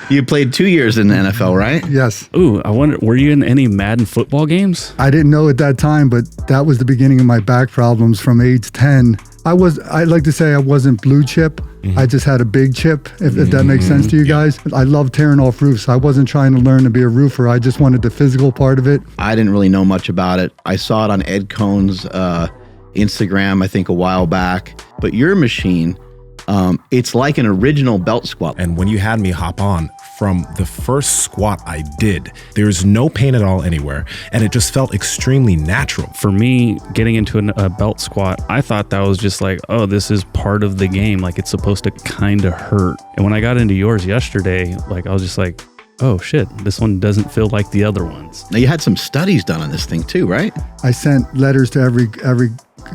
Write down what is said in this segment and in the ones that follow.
You played 2 years in the NFL, right? Yes. Ooh, I wonder, were you in any Madden football games? I didn't know at that time, but that was the beginning of my back problems from age 10. I'd like to say I wasn't blue chip. I just had a big chip, if that makes sense to you guys. I love tearing off roofs. I wasn't trying to learn to be a roofer. I just wanted the physical part of it. I didn't really know much about it. I saw it on Ed Cohen's Instagram, I think a while back. But your machine, it's like an original belt squat. And when you had me hop on, from the first squat I did, there's no pain at all anywhere, and it just felt extremely natural. For me, getting into a belt squat, I thought that was just like, oh, this is part of the game. Like, it's supposed to kind of hurt. And when I got into yours yesterday, like, I was just like, oh shit, this one doesn't feel like the other ones. Now, you had some studies done on this thing too, right? I sent letters to every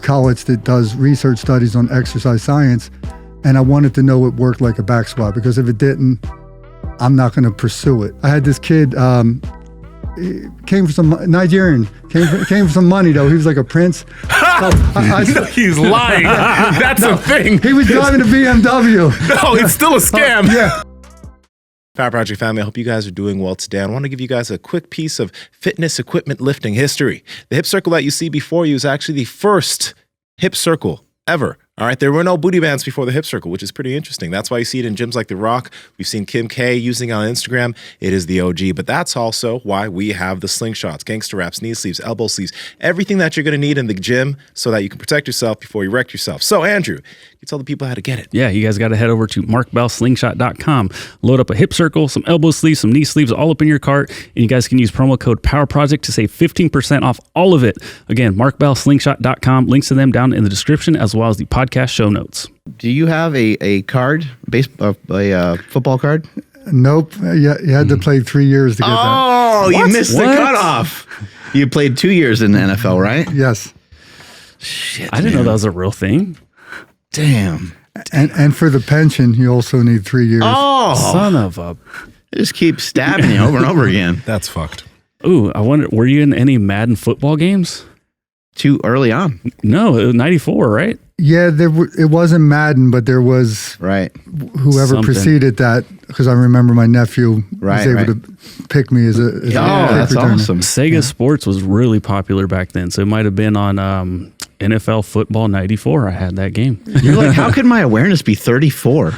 college that does research studies on exercise science, and I wanted to know it worked like a back squat, because if it didn't, I'm not going to pursue it. I had this kid, he came from some Nigerian, came from some money though. He was like a prince. So He's lying. That's a thing. he was driving a BMW. No, it's still a scam. Yeah. Power Project family, I hope you guys are doing well today. I want to give you guys a quick piece of fitness equipment lifting history. The hip circle that you see before you is actually the first hip circle ever. All right, there were no booty bands before the hip circle, which is pretty interesting. That's why you see it in gyms like The Rock. We've seen Kim K using it on Instagram. It is the OG, but that's also why we have the slingshots, gangster wraps, knee sleeves, elbow sleeves, everything that you're going to need in the gym so that you can protect yourself before you wreck yourself. So, Andrew, you tell the people how to get it. Yeah, you guys got to head over to markbellslingshot.com, load up a hip circle, some elbow sleeves, some knee sleeves, all up in your cart, and you guys can use promo code POWERPROJECT to save 15% off all of it. Again, markbellslingshot.com, links to them down in the description, as well as the podcast show notes. Do you have a card, a football card? Nope. You had to play 3 years to get that. Oh, you missed the cutoff. You played 2 years in the NFL, right? Yes. Shit, I didn't know that was a real thing. Damn. And for the pension, you also need 3 years. Oh, Son of a... they just keep stabbing you over and over again. That's fucked. Ooh, I wonder, were you in any Madden football games? Too early on. No, it was 94, right? Yeah, it wasn't Madden, but there was Right. whoever Something. preceded that, because I remember my nephew was able to pick me as a Oh, kick that's returner. awesome. Sega Sports was really popular back then, so it might have been on NFL Football 94. I had that game. You're like, how could my awareness be 34?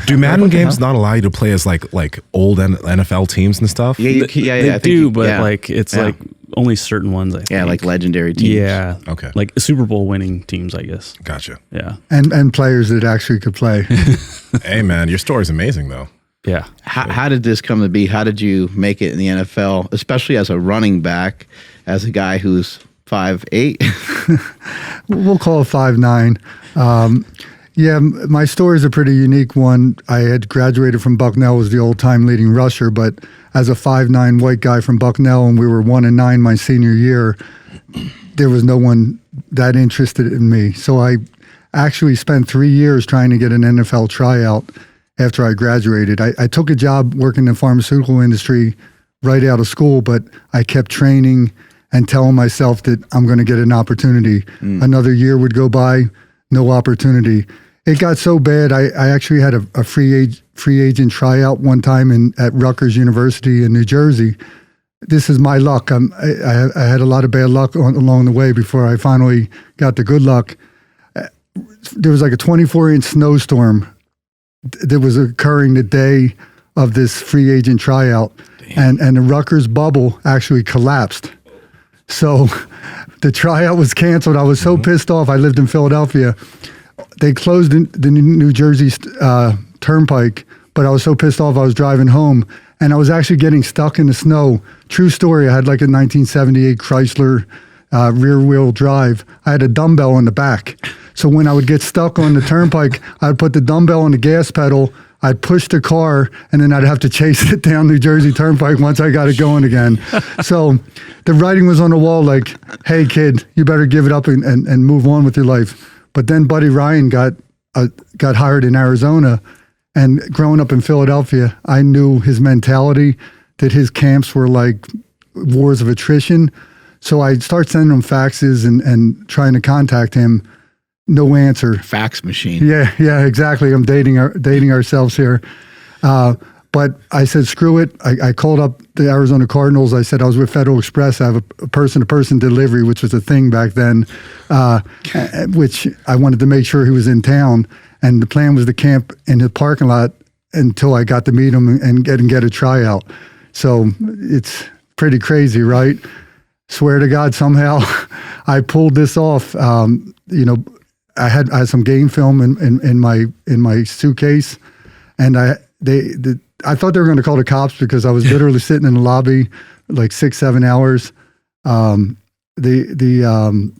Do Madden games not allow you to play as like old NFL teams and stuff? Yeah, They I think do, but yeah. like it's Yeah. like only certain ones, I think. Yeah, like legendary teams. Yeah. Okay. Like Super Bowl winning teams, I guess. Gotcha. Yeah. And players that actually could play. Hey, man, your story's amazing, though. Yeah. How did this come to be? How did you make it in the NFL, especially as a running back, as a guy who's 5'8"? We'll call it 5'9". Yeah, my story is a pretty unique one. I had graduated from Bucknell, was the old-time leading rusher, but as a 5'9" white guy from Bucknell, and we were 1-9 my senior year, there was no one that interested in me. So I actually spent 3 years trying to get an NFL tryout after I graduated. I took a job working in the pharmaceutical industry right out of school, but I kept training and telling myself that I'm going to get an opportunity. Another year would go by, no opportunity. It got so bad, I actually had a free agent tryout one time at Rutgers University in New Jersey. This is my luck. I had a lot of bad luck along the way before I finally got the good luck. There was like a 24-inch snowstorm that was occurring the day of this free agent tryout. And the Rutgers bubble actually collapsed. So the tryout was canceled. I was so pissed off. I lived in Philadelphia. They closed the New Jersey turnpike, but I was so pissed off I was driving home, and I was actually getting stuck in the snow. True story, I had like a 1978 Chrysler rear-wheel drive. I had a dumbbell in the back. So when I would get stuck on the turnpike, I'd put the dumbbell on the gas pedal, I'd push the car, and then I'd have to chase it down New Jersey Turnpike once I got it going again. So the writing was on the wall like, hey, kid, you better give it up and move on with your life. But then Buddy Ryan got hired in Arizona, and growing up in Philadelphia, I knew his mentality, that his camps were like wars of attrition. So I start sending him faxes and trying to contact him. No answer. Fax machine. Yeah, exactly. I'm dating ourselves here. But I said, screw it. I called up the Arizona Cardinals. I said I was with Federal Express. I have a person-to-person delivery, which was a thing back then, which I wanted to make sure he was in town. And the plan was to camp in the parking lot until I got to meet him and get a tryout. So it's pretty crazy, right? Swear to God, somehow I pulled this off. You know, I had some game film in my suitcase, and I thought they were going to call the cops because I was literally sitting in the lobby like 6-7 hours. The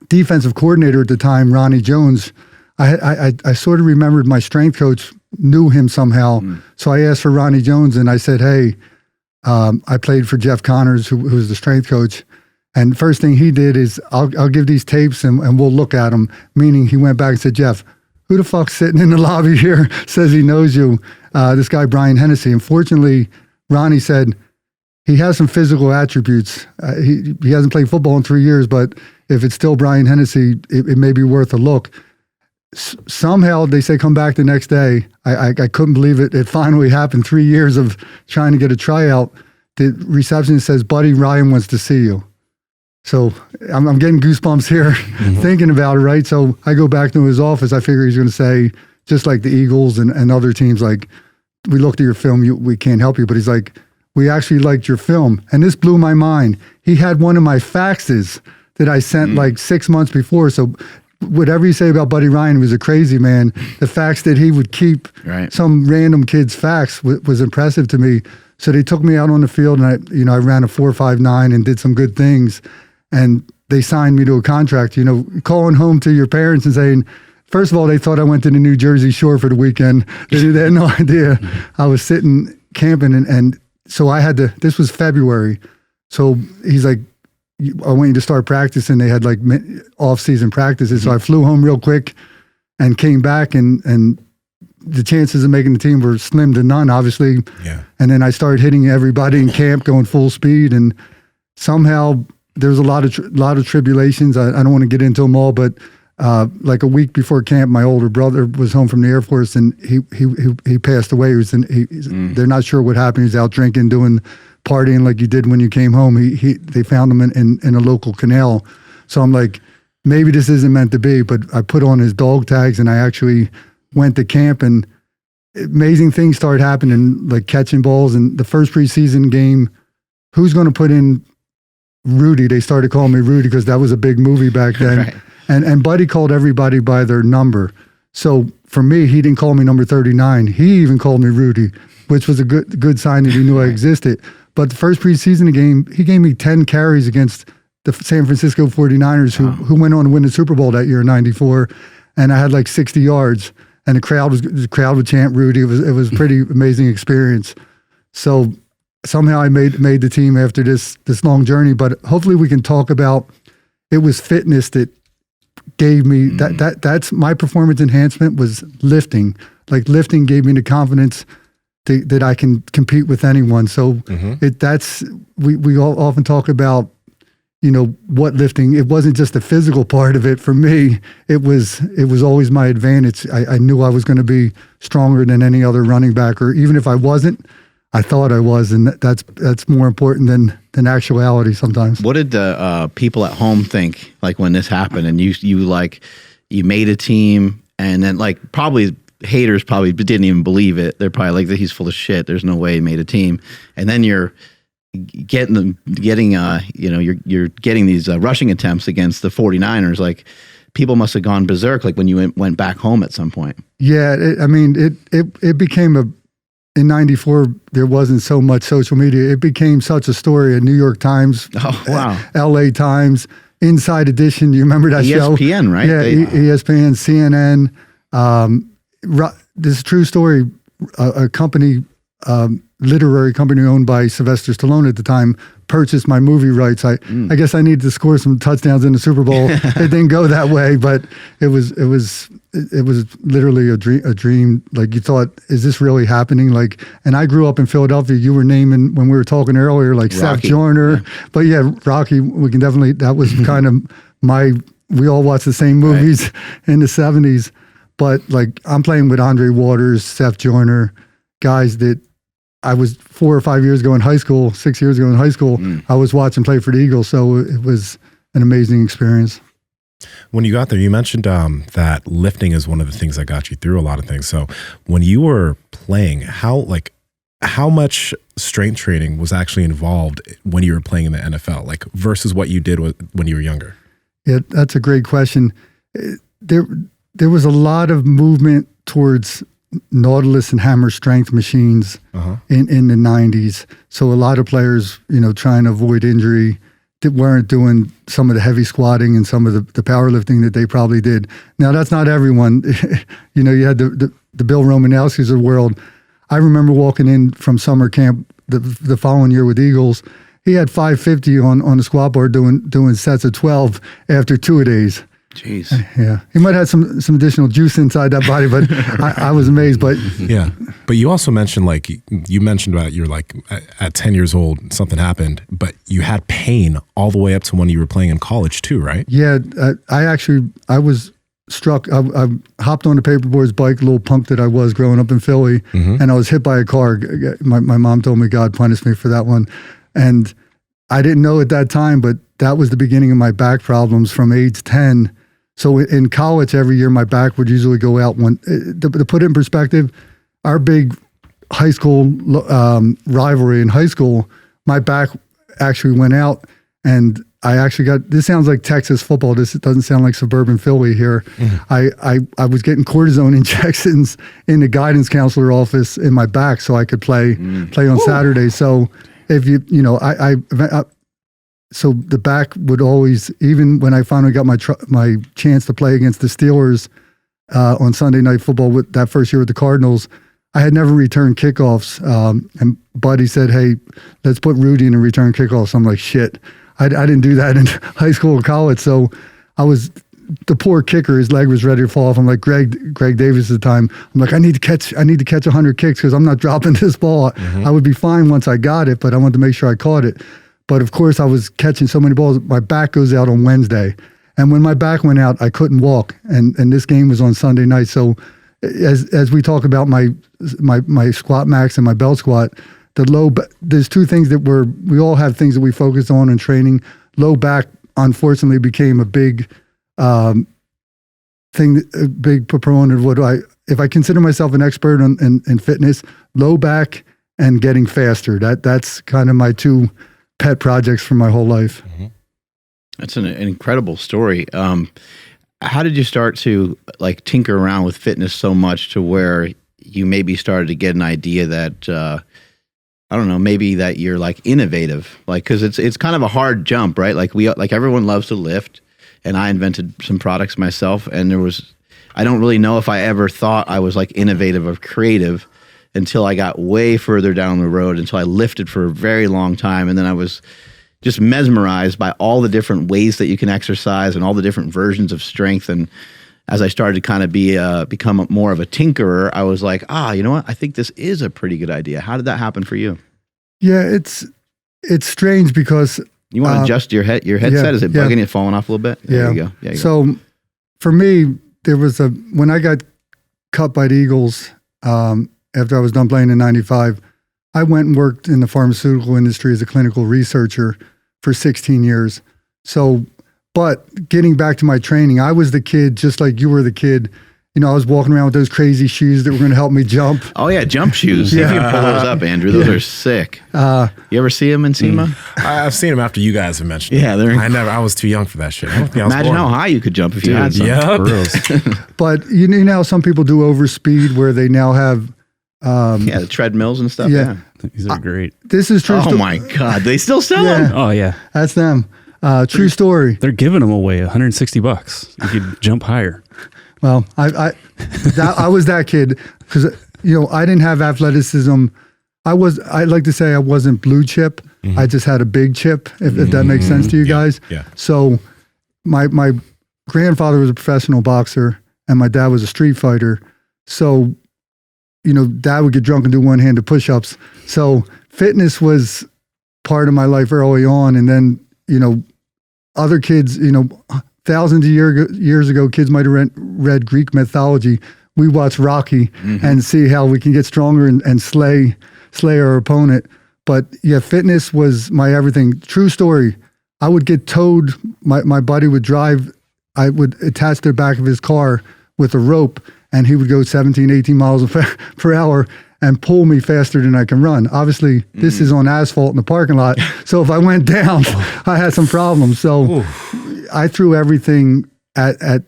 defensive coordinator at the time, Ronnie Jones, I sort of remembered my strength coach knew him somehow. So I asked for Ronnie Jones and I said, hey, I played for Jeff Connors, who was the strength coach. And first thing he did is I'll give these tapes and we'll look at them. Meaning he went back and said, Jeff, who the fuck's sitting in the lobby here says he knows you? This guy, Brian Henesey. Unfortunately, Ronnie said he has some physical attributes. He hasn't played football in 3 years, but if it's still Brian Henesey, it may be worth a look. Somehow they say come back the next day. I couldn't believe it. It finally happened. 3 years of trying to get a tryout. The receptionist says, buddy, Ryan wants to see you. So I'm getting goosebumps here thinking about it, right? So I go back to his office. I figure he's going to say, just like the Eagles and other teams, like, we looked at your film, we can't help you. But he's like, we actually liked your film. And this blew my mind. He had one of my faxes that I sent like 6 months before. So whatever you say about Buddy Ryan, he was a crazy man. The fax that he would keep some random kid's fax was impressive to me. So they took me out on the field and I ran a 4.59 and did some good things. And they signed me to a contract, calling home to your parents and saying, first of all, they thought I went to the New Jersey Shore for the weekend. They had no idea. I was sitting camping and so I had to, this was February. So he's like, I want you to start practicing. They had like off-season practices. So I flew home real quick and came back and the chances of making the team were slim to none, obviously. Yeah. And then I started hitting everybody in camp, going full speed. And somehow there was a lot of tribulations. I don't want to get into them all, but like a week before camp, my older brother was home from the Air Force and he passed away. They're not sure what happened. He was out drinking, doing partying like you did when you came home. They found him in a local canal. So I'm like, maybe this isn't meant to be, but I put on his dog tags and I actually went to camp and amazing things started happening, like catching balls. And the first preseason game, who's going to put in Rudy? They started calling me Rudy because that was a big movie back then. Right. And Buddy called everybody by their number. So for me, he didn't call me number 39. He even called me Rudy, which was a good sign that he knew I existed. But the first preseason game, he gave me 10 carries against the San Francisco 49ers, who went on to win the Super Bowl that year in '94. And I had like 60 yards. And the crowd would chant Rudy. It was a pretty amazing experience. So somehow I made the team after this long journey. But hopefully we can talk about, it was fitness that gave me that's my performance enhancement was lifting. Like lifting gave me the confidence that I can compete with anyone. So we all often talk about, what lifting, it wasn't just the physical part of it. For me, it was always my advantage. I knew I was going to be stronger than any other running back, or even if I wasn't, I thought I was. And that's more important than actuality sometimes. What did the people at home think, like when this happened and you made a team and then like probably haters probably didn't even believe it. They're probably like, he's full of shit. There's no way he made a team. And then you're getting these rushing attempts against the 49ers. Like people must have gone berserk like when you went back home at some point. Yeah. It became in '94, there wasn't so much social media. It became such a story. A New York Times, LA Times, Inside Edition. Do you remember that show? ESPN, right? Yeah, ESPN, CNN. This is a true story. A company, literary company owned by Sylvester Stallone at the time, purchased my movie rights. I guess I needed to score some touchdowns in the Super Bowl. It didn't go that way, but it was literally a dream. Like you thought, is this really happening? Like, and I grew up in Philadelphia. You were naming when we were talking earlier, like Rocky. Seth Joyner, but yeah, Rocky. We can definitely. That was kind of we all watched the same movies in the '70s. But like I'm playing with Andre Waters, Seth Joyner, guys that I was 4 or 5 years ago in high school, 6 years ago in high school, I was watching play for the Eagles. So it was an amazing experience. When you got there, you mentioned that lifting is one of the things that got you through a lot of things. So when you were playing, how much strength training was actually involved when you were playing in the NFL, like versus what you did when you were younger? Yeah, that's a great question. There was a lot of movement towards Nautilus and hammer strength machines in the 90s. So a lot of players, trying to avoid injury, that weren't doing some of the heavy squatting and some of the powerlifting that they probably did. Now, that's not everyone. You had the Bill Romanowskis of the world. I remember walking in from summer camp the following year with Eagles. He had 550 on the squat bar doing sets of 12 after 2-a-days. Jeez. Yeah. He might have some additional juice inside that body, but I was amazed. But yeah. But you also mentioned, about you're like at 10 years old, something happened, but you had pain all the way up to when you were playing in college too, right? Yeah. I was struck. I hopped on the paperboard's bike, little punk that I was growing up in Philly, and I was hit by a car. My mom told me God punished me for that one. And I didn't know at that time, but that was the beginning of my back problems from age 10. So in college, every year my back would usually go out. To put it in perspective, our big high school rivalry in high school, my back actually went out, and I actually got. This sounds like Texas football. This doesn't sound like suburban Philly here. I was getting cortisone injections in the guidance counselor office in my back so I could play on Saturday. So if so the back would always, even when I finally got my chance to play against the Steelers on Sunday Night Football with that first year with the Cardinals, I had never returned kickoffs. And Buddy said, "Hey, let's put Rudy in a return kickoffs." I'm like, shit, I didn't do that in high school or college. So I was the poor kicker. His leg was ready to fall off. I'm like, Greg Davis at the time. I'm like, I need to catch 100 kicks because I'm not dropping this ball. I would be fine once I got it, but I wanted to make sure I caught it. But of course, I was catching so many balls. My back goes out on Wednesday, and when my back went out, I couldn't walk. And this game was on Sunday night. So, as we talk about my SquatMAX and my belt squat, there's two things that we all have things that we focus on in training. Low back, unfortunately, became a big thing, a big proponent of if I consider myself an expert in fitness, low back and getting faster. That's kind of my two pet projects for my whole life. That's an incredible story. How did you start to tinker around with fitness so much to where you maybe started to get an idea that I don't know, maybe that you're innovative, because it's kind of a hard jump, right? Everyone loves to lift, and I invented some products myself, and I don't really know if I ever thought I was innovative or creative until I got way further down the road, until I lifted for a very long time. And then I was just mesmerized by all the different ways that you can exercise and all the different versions of strength. And as I started to kind of become more of a tinkerer, I was like, you know what? I think this is a pretty good idea. How did that happen for you? Yeah, it's strange because you want to adjust your headset. Is it bugging you, falling off a little bit? There you go. So for me, there was when I got cut by the Eagles, after I was done playing in 95, I went and worked in the pharmaceutical industry as a clinical researcher for 16 years. So, but getting back to my training, I was the kid, just like you were the kid. I was walking around with those crazy shoes that were going to help me jump. Oh yeah, jump shoes. If you pull those up, Andrew, those are sick. You ever see them in Nsima? I've seen them after you guys have mentioned. Yeah, I was too young for that shit. Imagine how high you could jump if you had some. Yep. But now some people do overspeed where they now have the treadmills and stuff. Yeah. These are great. This is true. Oh my God, they still sell them. Oh yeah, that's them. True story. They're giving them away $160. You could jump higher. Well, I was that kid because I didn't have athleticism. I like to say I wasn't blue chip. I just had a big chip. If that makes sense to you guys. Yeah. So my grandfather was a professional boxer and my dad was a street fighter. So Dad would get drunk and do one-handed push-ups. So fitness was part of my life early on. And then, other kids, thousands of years ago, kids might have read Greek mythology. We watch Rocky and see how we can get stronger and slay slay our opponent. But yeah, fitness was my everything. True story. I would get towed. My buddy would drive. I would attach the back of his car with a rope, and he would go 17, 18 miles per hour and pull me faster than I can run. Obviously, this is on asphalt in the parking lot. So if I went down, I had some problems. So I threw everything at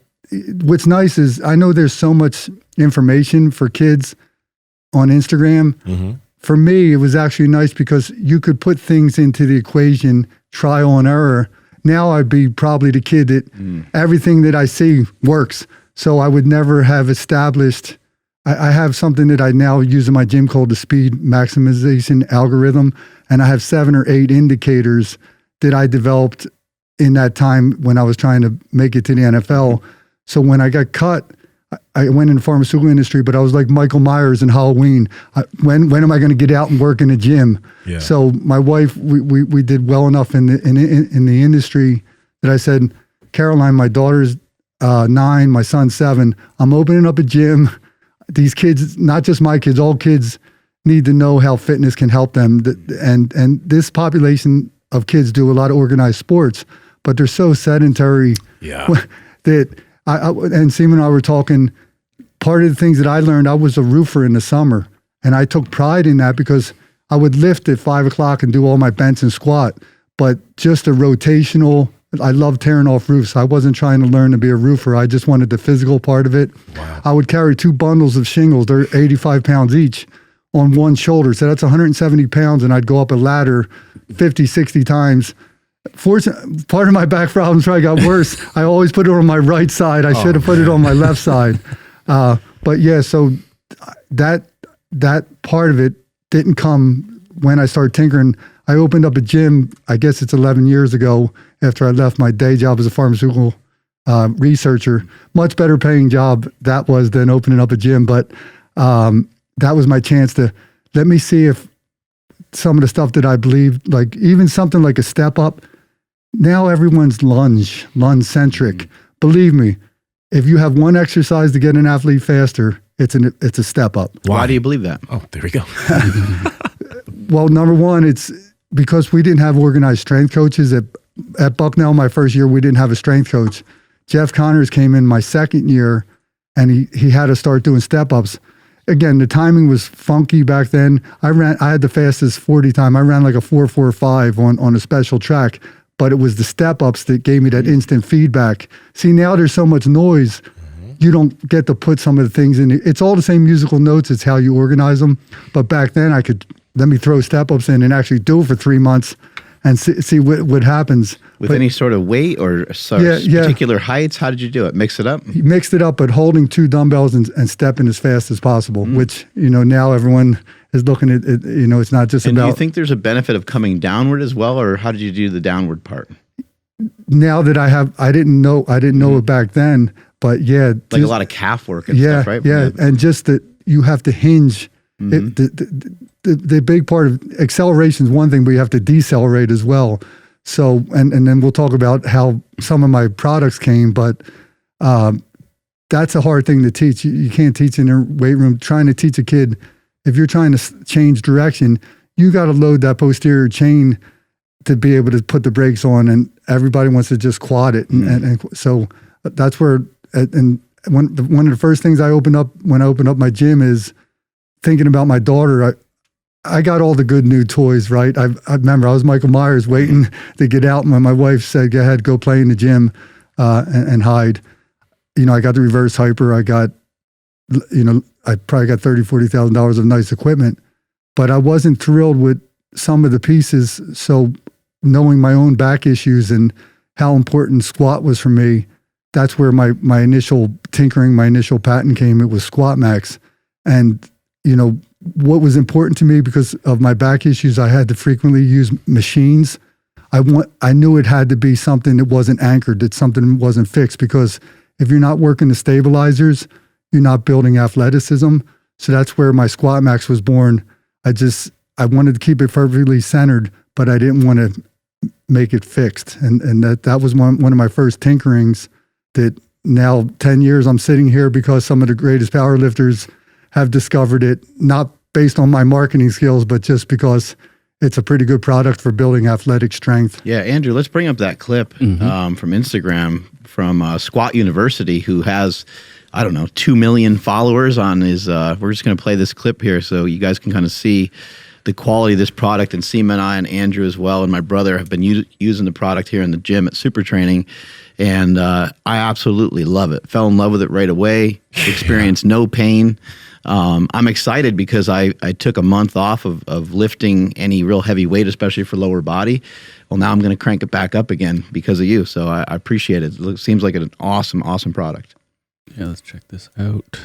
what's nice is I know there's so much information for kids on Instagram. Mm-hmm. For me, it was actually nice because you could put things into the equation, trial and error. Now I'd be probably the kid that everything that I see works. So I would never have established. I have something that I now use in my gym called the speed maximization algorithm. And I have 7 or 8 indicators that I developed in that time when I was trying to make it to the NFL. So when I got cut, I went in the pharmaceutical industry, but I was like Michael Myers in Halloween. When am I going to get out and work in a gym? Yeah. So my wife, we did well enough in the industry that I said, Caroline, my daughter's 9, my son's 7. I'm opening up a gym. These kids, not just my kids, all kids need to know how fitness can help them. And this population of kids do a lot of organized sports, but they're so sedentary that and Nsima and I were talking, part of the things that I learned, I was a roofer in the summer, and I took pride in that because I would lift at 5 o'clock and do all my bench and squat, but just a rotational, I love tearing off roofs. I wasn't trying to learn to be a roofer. I just wanted the physical part of it. Wow. I would carry 2 bundles of shingles. They're 85 pounds each on one shoulder. So that's 170 pounds, and I'd go up a ladder 50, 60 times. Fortunately, part of my back problems probably got worse. I always put it on my right side. I should have put it on my left side. But yeah, so that part of it didn't come when I started tinkering. I opened up a gym, I guess it's 11 years ago, after I left my day job as a pharmaceutical researcher. Much better paying job that was than opening up a gym. But that was my chance to let me see if some of the stuff that I believed, like even something like a step up, now everyone's lunge centric. Believe me, if you have one exercise to get an athlete faster, it's a step up. Why do you believe that? Oh, there we go. Well, number one, it's because we didn't have organized strength coaches at Bucknell. My first year, we didn't have a strength coach. Jeff Connors came in my second year, and he had us start doing step ups. Again, the timing was funky back then. I had the fastest 40 time. I ran like a 4.45 on a special track, but it was the step ups that gave me that instant feedback. See, now there's so much noise, you don't get to put some of the things in. It's all the same musical notes. It's how you organize them. But back then I could, let me throw step ups in and actually do it for 3 months and see what happens. With any sort of weight or particular heights? How did you do it? Mix it up? He mixed it up, but holding 2 dumbbells and stepping as fast as possible, which, now everyone is looking at it, it's not just about. And do you think think there's a benefit of coming downward as well, or how did you do the downward part? Now that I didn't know it back then, but yeah. Like a lot of calf work and stuff, right? Yeah, and just that you have to hinge. The big part of acceleration is one thing, but you have to decelerate as well. So, and then we'll talk about how some of my products came, but that's a hard thing to teach. You can't teach in a weight room. Trying to teach a kid, if you're trying to change direction, you got to load that posterior chain to be able to put the brakes on, and everybody wants to just quad it. And so that's where, and one of the first things I opened up when I opened up my gym is thinking about my daughter. I got all the good new toys, right? I remember I was Michael Myers waiting to get out, and when my wife said, go ahead, go play in the gym and hide. I got the reverse hyper. I got, I probably got $30,000, $40,000 of nice equipment, but I wasn't thrilled with some of the pieces. So knowing my own back issues and how important squat was for me, that's where my initial tinkering, my initial patent came. It was SquatMAX. And, what was important to me because of my back issues, I had to frequently use machines. I knew it had to be something that wasn't anchored, that something wasn't fixed, because if you're not working the stabilizers, you're not building athleticism. So that's where my SquatMAX was born. I wanted to keep it perfectly centered, but I didn't want to make it fixed. And that was one of my first tinkerings that now 10 years I'm sitting here because some of the greatest powerlifters have discovered it, not based on my marketing skills, but just because it's a pretty good product for building athletic strength. Yeah, Andrew, let's bring up that clip from Instagram from Squat University, who has, I don't know, 2 million followers on his, we're just going to play this clip here so you guys can kind of see the quality of this product. And Nsima and I and Andrew as well and my brother have been using the product here in the gym at Super Training. And I absolutely love it. Fell in love with it right away, experienced no pain. I'm excited because I took a month off of lifting any real heavy weight, especially for lower body. Well, now I'm going to crank it back up again because of you. So I appreciate it. It seems like an awesome, awesome product. Yeah, let's check this out.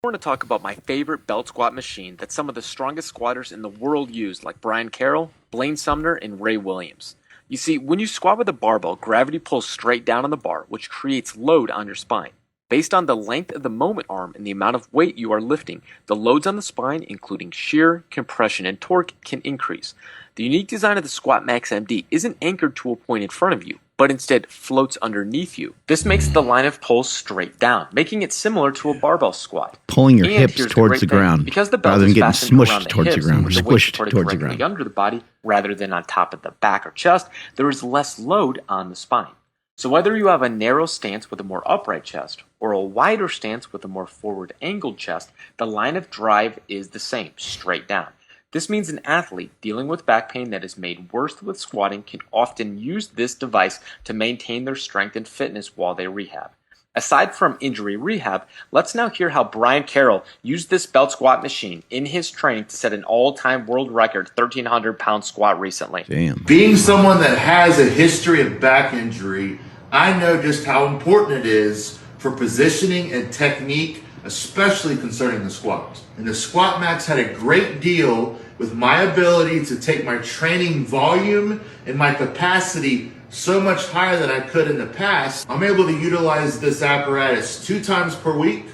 I want to talk about my favorite belt squat machine that some of the strongest squatters in the world use, like Brian Carroll, Blaine Sumner, and Ray Williams. You see, when you squat with a barbell, gravity pulls straight down on the bar, which creates load on your spine. Based on the length of the moment arm and the amount of weight you are lifting, the loads on the spine, including shear, compression, and torque, can increase. The unique design of the SquatMAX MD isn't anchored to a point in front of you, but instead floats underneath you. This makes the line of pull straight down, making it similar to a barbell squat. Pulling your And hips here's towards the great thing. ground Because the belt rather than is getting fastened around smushed the towards the hips ground or with the weight squished supported towards the directly ground. under the body rather than on top of the back or chest, there is less load on the spine. So whether you have a narrow stance with a more upright chest or a wider stance with a more forward angled chest, the line of drive is the same, straight down. This means an athlete dealing with back pain that is made worse with squatting can often use this device to maintain their strength and fitness while they rehab. Aside from injury rehab, let's now hear how Brian Carroll used this belt squat machine in his training to set an all-time world record 1,300-pound squat recently. Damn. Being someone that has a history of back injury, I know just how important it is for positioning and technique, especially concerning the squat. And the SquatMAX had a great deal with my ability to take my training volume and my capacity so much higher than I could in the past. I'm able to utilize this apparatus 2 times per week,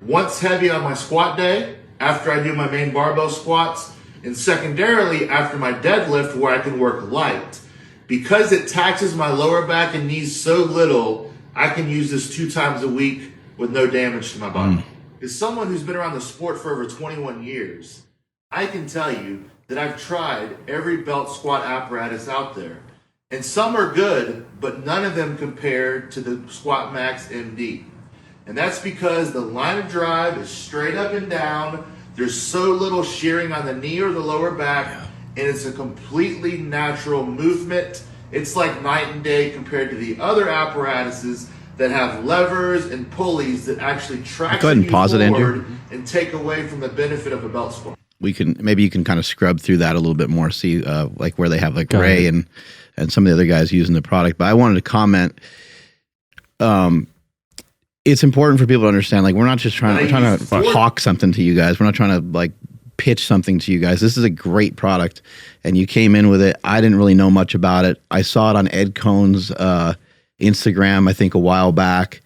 once heavy on my squat day after I do my main barbell squats, and secondarily after my deadlift where I can work light. Because it taxes my lower back and knees so little, I can use this 2 times a week with no damage to my body. As someone who's been around the sport for over 21 years, I can tell you that I've tried every belt squat apparatus out there. And some are good, but none of them compare to the SquatMAX MD. And that's because the line of drive is straight up and down. There's so little shearing on the knee or the lower back, and it's a completely natural movement. It's like night and day compared to the other apparatuses that have levers and pulleys that actually track Go ahead and you pause it, forward Andrew. and take away from the benefit of a belt squat. Maybe you can kind of scrub through that a little bit more, see like where they have like Ray and some of the other guys using the product. But I wanted to comment, it's important for people to understand, like, we're not just trying to hawk something to you guys. We're not trying to like pitch something to you guys. This is a great product and you came in with it. I didn't really know much about it. I saw it on Ed Cohen's Instagram, I think a while back.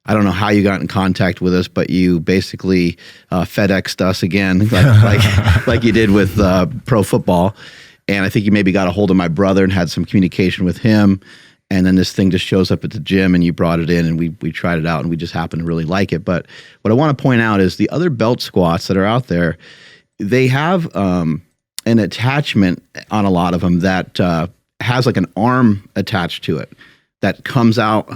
I don't know how you got in contact with us, but you basically FedExed us again, like you did with pro football. And I think you maybe got a hold of my brother and had some communication with him. And then this thing just shows up at the gym and you brought it in and we tried it out and we just happened to really like it. But what I want to point out is the other belt squats that are out there, they have an attachment on a lot of them that has like an arm attached to it that comes out.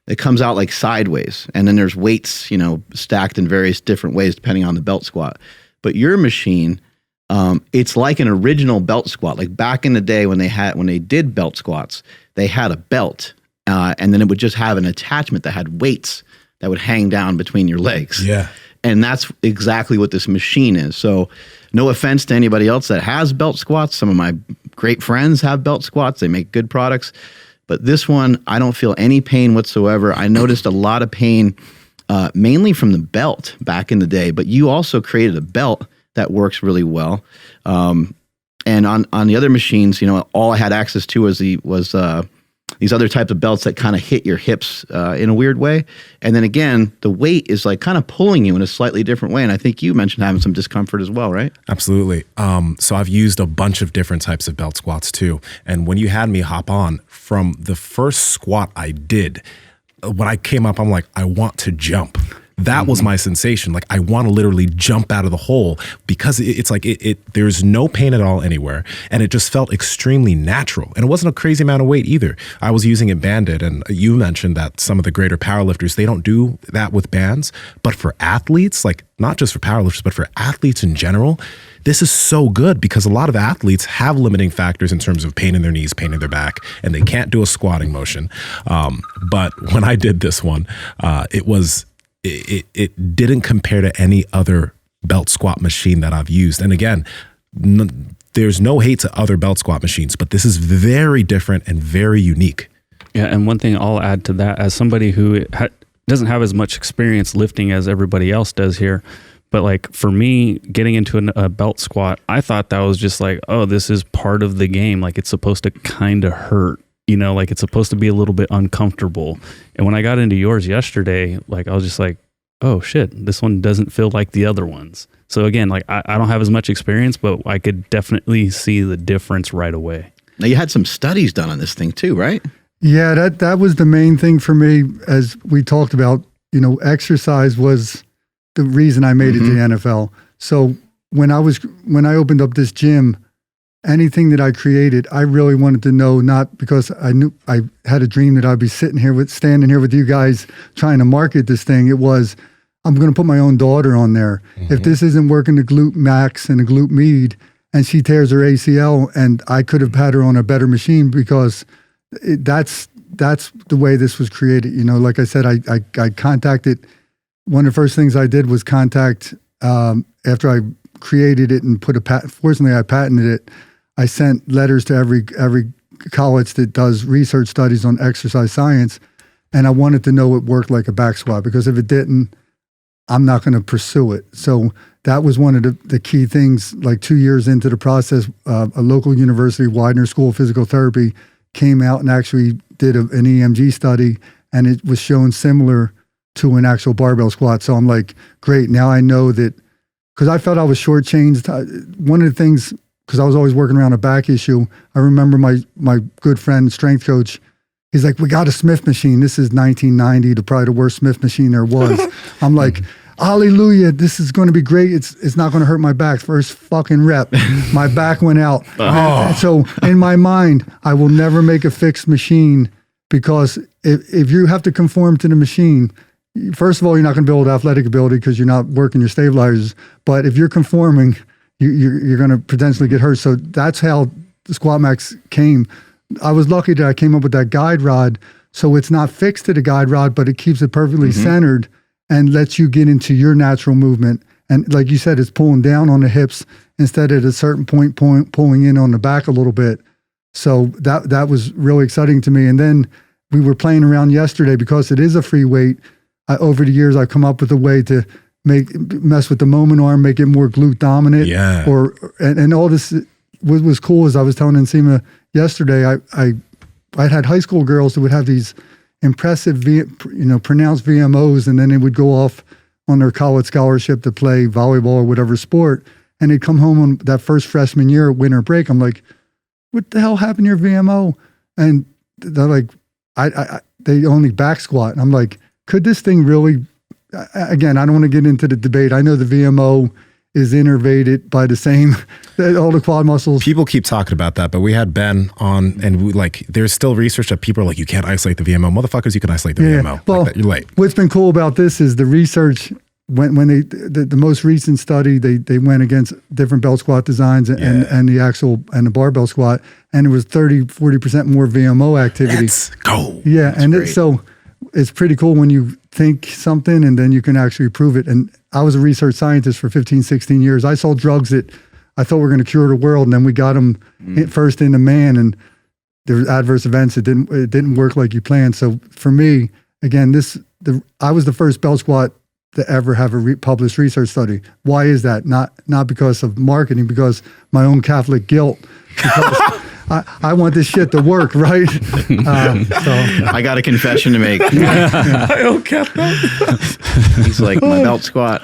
It comes out like sideways, and then there's weights, stacked in various different ways depending on the belt squat. But your machine, it's like an original belt squat. Like back in the day when they did belt squats, they had a belt, and then it would just have an attachment that had weights that would hang down between your legs. Yeah. And that's exactly what this machine is. So no offense to anybody else that has belt squats. Some of my great friends have belt squats. They make good products. But this one, I don't feel any pain whatsoever. I noticed a lot of pain, mainly from the belt back in the day. But you also created a belt that works really well. And on the other machines, all I had access to was these other types of belts that kind of hit your hips in a weird way. And then again, the weight is like kind of pulling you in a slightly different way. And I think you mentioned having some discomfort as well, right? Absolutely. So I've used a bunch of different types of belt squats too. And when you had me hop on, from the first squat I did, when I came up, I'm like, I want to jump. That was my sensation. Like I want to literally jump out of the hole because it's like there's no pain at all anywhere. And it just felt extremely natural. And it wasn't a crazy amount of weight either. I was using it banded. And you mentioned that some of the greater powerlifters, they don't do that with bands. But for athletes, like not just for powerlifters, but for athletes in general, this is so good because a lot of athletes have limiting factors in terms of pain in their knees, pain in their back, and they can't do a squatting motion. But when I did this one, it didn't compare to any other belt squat machine that I've used. And again, there's no hate to other belt squat machines, but this is very different and very unique. Yeah, and one thing I'll add to that, as somebody who doesn't have as much experience lifting as everybody else does here, but like for me, getting into a belt squat, I thought that was just like, oh, this is part of the game. Like it's supposed to kind of hurt, you know, like it's supposed to be a little bit uncomfortable. And when I got into yours yesterday, like I was just like, oh shit, this one doesn't feel like the other ones. So again, like I don't have as much experience, but I could definitely see the difference right away. Now you had some studies done on this thing too, right? Yeah, that was the main thing for me, as we talked about. You know, exercise was the reason I made it to the NFL. So when I opened up this gym, anything that I created, I really wanted to know, not because I knew I had a dream that I'd be standing here with you guys trying to market this thing. It was, I'm going to put my own daughter on there. If this isn't working the glute max and the glute med, and she tears her ACL, and I could have had her on a better machine, because that's the way this was created. You know, like I said, I contacted. One of the first things I did was contact, after I created it and put a patent. Fortunately, I patented it. I sent letters to every college that does research studies on exercise science, and I wanted to know it worked like a back squat, because if it didn't, I'm not going to pursue it. So that was one of the key things. Like 2 years into the process, a local university, Widener School of Physical Therapy, came out and actually did an EMG study, and it was shown similar to an actual barbell squat. So I'm like, great, now I know that, because I felt I was shortchanged. One of the things, because I was always working around a back issue, I remember my good friend, strength coach, he's like, we got a Smith machine. This is 1990, probably the worst Smith machine there was. I'm like, hallelujah, this is going to be great. It's not going to hurt my back. First fucking rep, my back went out. So in my mind, I will never make a fixed machine, because if you have to conform to the machine, first of all, you're not going to build athletic ability because you're not working your stabilizers. But if you're conforming, you're going to potentially get hurt. So that's how the SquatMAX came. I was lucky that I came up with that guide rod. So it's not fixed to the guide rod, but it keeps it perfectly centered and lets you get into your natural movement. And like you said, it's pulling down on the hips instead of at a certain point pulling in on the back a little bit. So that was really exciting to me. And then we were playing around yesterday, because it is a free weight. Over the years, I've come up with a way to mess with the moment arm, make it more glute dominant. Yeah. And all this was cool. As I was telling Nsima yesterday, I had high school girls that would have these impressive, pronounced VMOs, and then they would go off on their college scholarship to play volleyball or whatever sport, and they'd come home on that first freshman year at winter break. I'm like, what the hell happened to your VMO? And they're like, they only back squat. And I'm like, could this thing really, again, I don't want to get into the debate. I know the VMO is innervated by the same, all the quad muscles. People keep talking about that, but we had Ben on, and there's still research that people are like, you can't isolate the VMO. Motherfuckers, you can isolate the VMO. Well, you're late. What's been cool about this is the research, when the most recent study, they went against different belt squat designs and the barbell squat, and it was 30-40% more VMO activity. Let's go. Yeah, that's so it's pretty cool when you think something and then you can actually prove it. And I was a research scientist for 15, 16 years. I saw drugs that I thought were going to cure the world, and then we got them first into man, and there were adverse events. It didn't work like you planned. So for me, again, I was the first belt squat to ever have a published research study. Why is that? Not because of marketing, because my own Catholic guilt. Because I want this shit to work, right? So I got a confession to make. I own Catholic. He's like, my belt squat.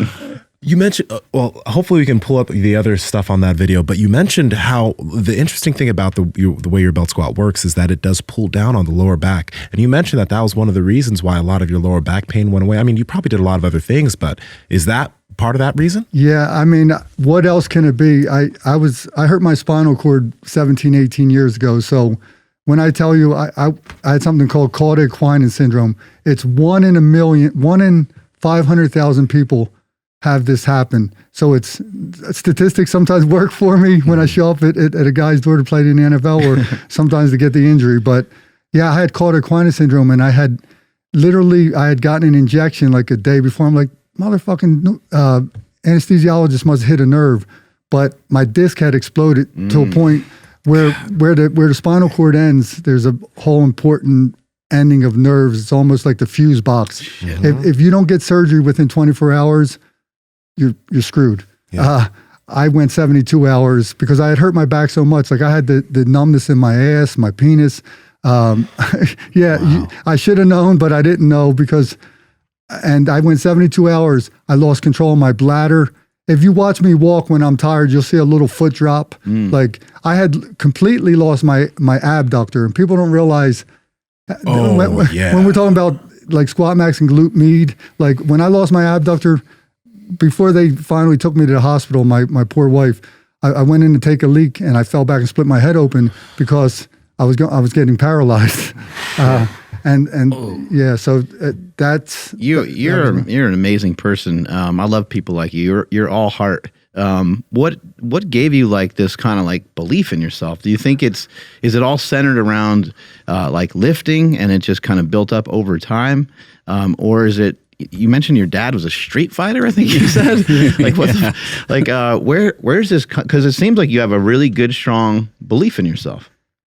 You mentioned, well, hopefully we can pull up the other stuff on that video, but you mentioned how the interesting thing about the way your belt squat works is that it does pull down on the lower back. And you mentioned that was one of the reasons why a lot of your lower back pain went away. I mean, you probably did a lot of other things, but is that part of that reason? Yeah, I mean, what else can it be? I hurt my spinal cord 17, 18 years ago. So when I tell you I had something called Calder-Quine syndrome, it's 1 in a million, 1 in 500,000 people have this happen. So it's statistics sometimes work for me when I show up at a guy's door to play in the NFL or sometimes to get the injury. But yeah, I had Calder-Quine syndrome, and I had gotten an injection like a day before. I'm like, motherfucking anesthesiologist must have hit a nerve. But my disc had exploded to a point where the spinal cord ends, there's a whole important ending of nerves. It's almost like the fuse box. If you don't get surgery within 24 hours, you're screwed. Yeah. I went 72 hours because I had hurt my back so much. Like I had the numbness in my ass, my penis. Wow. I should have known, but I didn't know and I went 72 hours. I lost control of my bladder. If you watch me walk when I'm tired, you'll see a little foot drop. Like I had completely lost my abductor, and people don't realize when we're talking about like SquatMAX and glute med, like when I lost my abductor, before they finally took me to the hospital, my poor wife, I went in to take a leak and I fell back and split my head open because I was getting paralyzed. So that's you're an amazing person. I love people like you. You're all heart. What gave you like this kind of like belief in yourself? Do you think is it all centered around like lifting and it just kind of built up over time, or is it? You mentioned your dad was a street fighter, I think you said. Like what? Where's this? Because it seems like you have a really good, strong belief in yourself.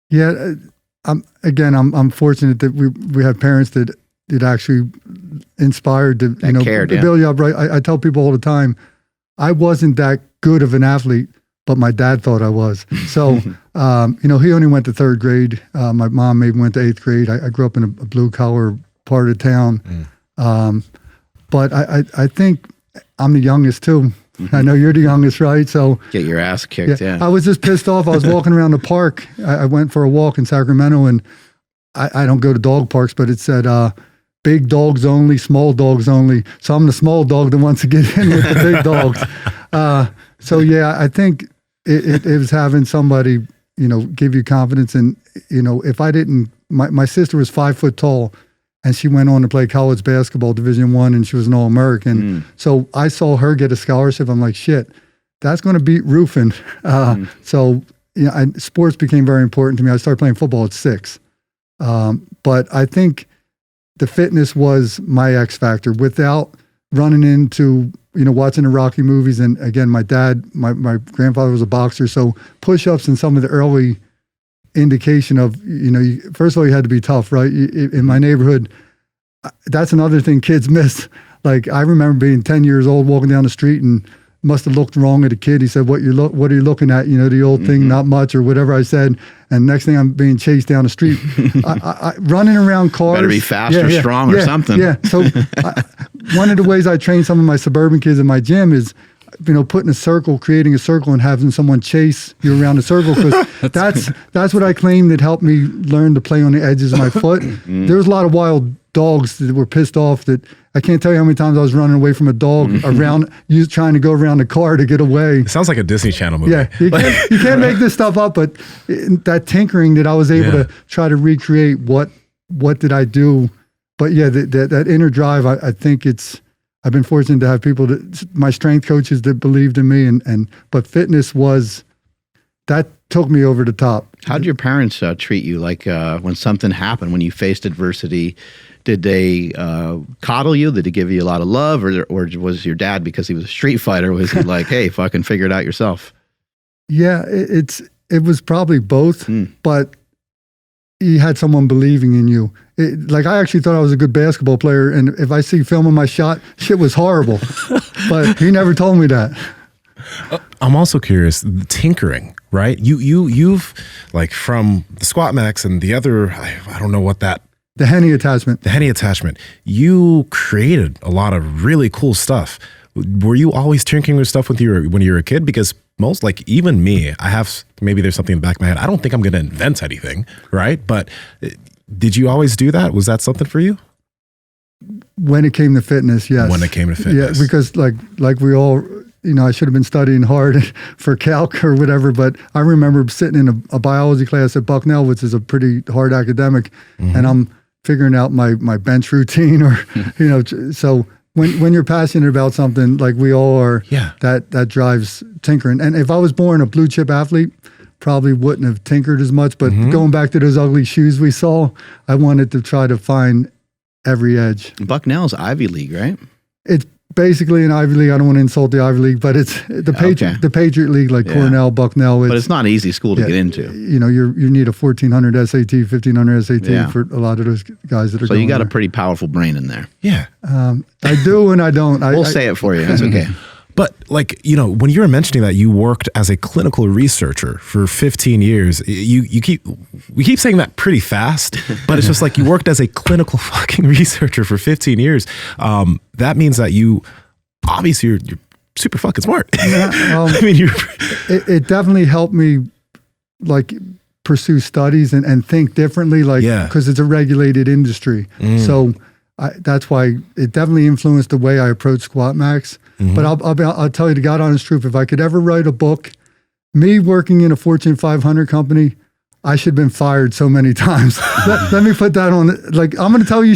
Yeah, I'm fortunate that we have parents that actually inspired to build you up. Right, I tell people all the time, I wasn't that good of an athlete, but my dad thought I was. So he only went to 3rd grade. My mom maybe went to 8th grade. I grew up in a blue collar part of town. But I think I'm the youngest too. I know you're the youngest, right? So get your ass kicked. Yeah. I was just pissed off. I was walking around the park. I went for a walk in Sacramento, and I don't go to dog parks, but it said big dogs only, small dogs only. So I'm the small dog that wants to get in with the big dogs. I think it was having somebody, give you confidence. And, if I didn't, my sister was 5 foot tall, and she went on to play college basketball, Division I, and she was an All-American. So I saw her get a scholarship. I'm like, shit, that's going to beat roofing. Sports became very important to me. I started playing football at 6. But I think the fitness was my X factor. Without running into, watching the Rocky movies, and again, my dad, my grandfather was a boxer, so push-ups and some of the early indication of, first of all, you had to be tough, right? In my neighborhood, that's another thing kids miss. Like I remember being 10 years old, walking down the street, and must have looked wrong at a kid. He said, what are you looking at? The old thing, not much, or whatever I said. And next thing I'm being chased down the street, I running around cars. Better be fast or strong or something. Yeah. So one of the ways I train some of my suburban kids in my gym is, putting a circle, creating a circle, and having someone chase you around the circle, because that's what I claim that helped me learn to play on the edges of my foot. There was a lot of wild dogs that were pissed off that I can't tell you how many times I was running away from a dog around, trying to go around the car to get away. It sounds like a Disney Channel movie. Yeah, you can't make this stuff up, but that tinkering that I was able to try to recreate, what did I do? But yeah, that inner drive, I think I've been fortunate to have people my strength coaches that believed in me, but fitness that took me over the top. How did your parents treat you? Like when something happened, when you faced adversity, did they coddle you? Did they give you a lot of love, or was your dad, because he was a street fighter, was he like, hey, fucking figure it out yourself? Yeah, it was probably both, but he had someone believing in you. Like I actually thought I was a good basketball player, and if I see film of my shot, shit was horrible. But he never told me that. I'm also curious, tinkering, right? You've like from the SquatMAX and the other, I don't know what that. The Henny attachment. The Henny attachment. You created a lot of really cool stuff. were you always tinkering with stuff when you were a kid? Because most, like even me, I have, maybe there's something in the back of my head. I don't think I'm going to invent anything, right? But did you always do that? Was that something for you? When it came to fitness, yes. When it came to fitness. Yeah, because like we all, I should have been studying hard for calc or whatever, but I remember sitting in a biology class at Bucknell, which is a pretty hard academic, and I'm figuring out my bench routine or, so when you're passionate about something like we all are, that drives tinkering. And if I was born a blue chip athlete, probably wouldn't have tinkered as much, but going back to those ugly shoes we saw, I wanted to try to find every edge. Bucknell's Ivy League, right? It's basically an Ivy League. I don't want to insult the Ivy League, but it's the Patriot League, like Cornell, Bucknell. But it's not an easy school to get into. You need a 1400 SAT, 1500 SAT for a lot of those guys that are. So you got a pretty powerful brain in there. Yeah, I do and I don't. We'll say it for you. It's okay. But when you were mentioning that you worked as a clinical researcher for 15 years, we keep saying that pretty fast, but it's just like you worked as a clinical fucking researcher for 15 years. That means that you obviously you're super fucking smart. Yeah, I mean, it definitely helped me pursue studies and think differently, because it's a regulated industry. So that's why it definitely influenced the way I approach SquatMAX. But I'll tell you the God honest truth. If I could ever write a book, me working in a Fortune 500 company, I should have been fired so many times. Let me put that on. I'm going to tell you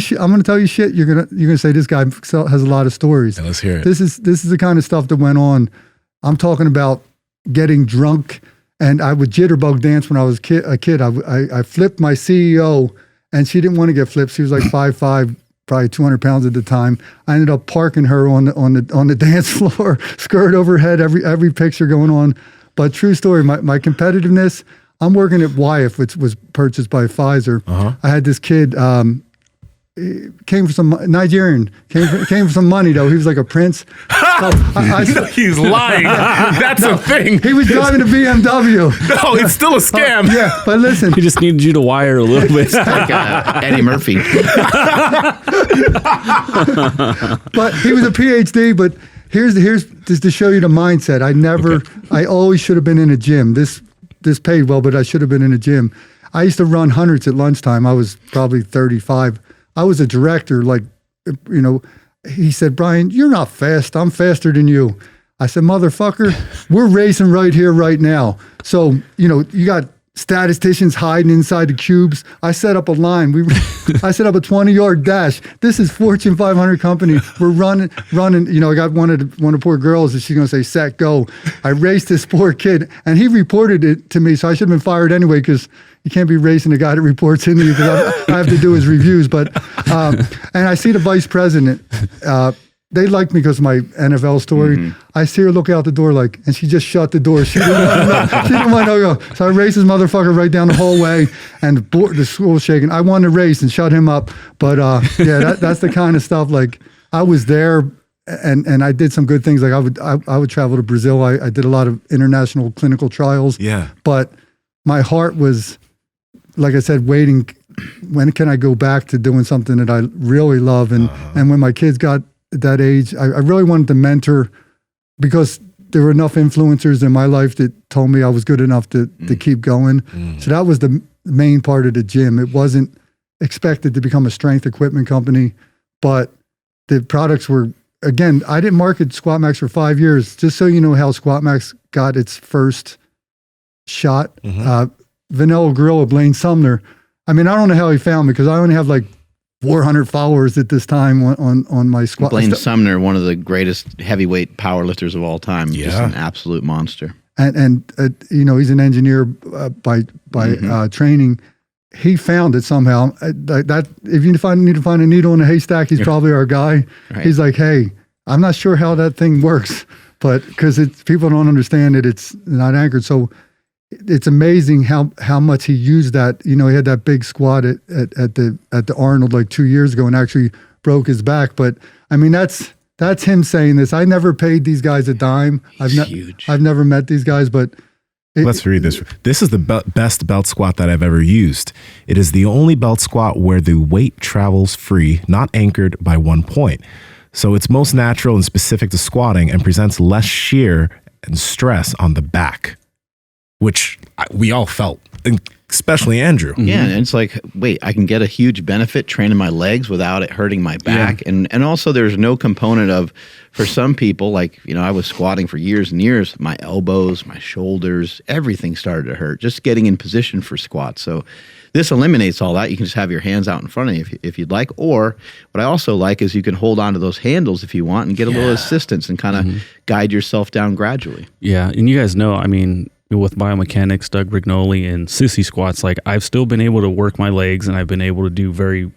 shit. You're gonna say this guy has a lot of stories. Yeah, let's hear it. This is the kind of stuff that went on. I'm talking about getting drunk, and I would jitterbug dance when I was a kid. I flipped my CEO, and she didn't want to get flipped. She was like 5'5". Probably 200 pounds at the time. I ended up parking her on the dance floor, skirt overhead, every picture going on. But true story, my competitiveness. I'm working at Wyeth, which was purchased by Pfizer. I had this kid, came from some Nigerian, came from some money though. He was like a prince. He's lying. That's a thing. He was driving a BMW. No, it's still a scam. Yeah, but listen. He just needed you to wire a little bit. Like Eddie Murphy. But he was a PhD, but here's just to show you the mindset. I always should have been in a gym. This paid well, but I should have been in a gym. I used to run hundreds at lunchtime. I was probably 35. I was a director, he said, Brian, you're not fast. I'm faster than you. I said, motherfucker, we're racing right here, right now. So, you got statisticians hiding inside the cubes. I set up a line. I set up a 20-yard dash. This is Fortune 500 company. We're running. I got one of the poor girls that she's going to say, set, go. I raced this poor kid, and he reported it to me, so I should have been fired anyway, because you can't be racing a guy that reports into you, because I have to do his reviews. But and I see the vice president. They liked me because of my NFL story. I see her look out the door and she just shut the door. She didn't want to go. So I raced this motherfucker right down the hallway, and the school was shaking. I won the race and shut him up. But that's the kind of stuff. I was there, and I did some good things. I would travel to Brazil. I did a lot of international clinical trials. Yeah. But my heart was, like I said, waiting. When can I go back to doing something that I really love? And when my kids got at that age, I really wanted to mentor, because there were enough influencers in my life that told me I was good enough to keep going. So that was the main part of the gym. It wasn't expected to become a strength equipment company, but the products were, again, I didn't market SquatMAX for 5 years. Just so you know how SquatMAX got its first shot. Vanilla Gorilla, Blaine Sumner. I mean, I don't know how he found me, because I only have 400 followers at this time on my squat. Blaine Sumner, one of the greatest heavyweight powerlifters of all time. Just an absolute monster. And he's an engineer by training. He found it somehow. That if you need to find a needle in a haystack, he's probably our guy. Right. He's like, hey, I'm not sure how that thing works, but because people don't understand it, it's not anchored. So it's amazing how much he used that. He had that big squat at the Arnold 2 years ago and actually broke his back. But I mean, that's him saying this. I never paid these guys a dime. Huge. I've never met these guys, but let's read this. This is the best belt squat that I've ever used. It is the only belt squat where the weight travels free, not anchored by one point. So it's most natural and specific to squatting and presents less shear and stress on the back, which we all felt, especially Andrew. Yeah, and it's like, wait, I can get a huge benefit training my legs without it hurting my back. Yeah. And also there's no component of, for some people, like, you know, I was squatting for years and years, my elbows, my shoulders, everything started to hurt just getting in position for squats. So this eliminates all that. You can just have your hands out in front of you if you'd like. Or what I also like is you can hold on to those handles if you want and get a little assistance and kind of guide yourself down gradually. Yeah, and you guys know, I mean, with biomechanics, Doug Brignoli, and sissy squats, like I've still been able to work my legs, and I've been able to do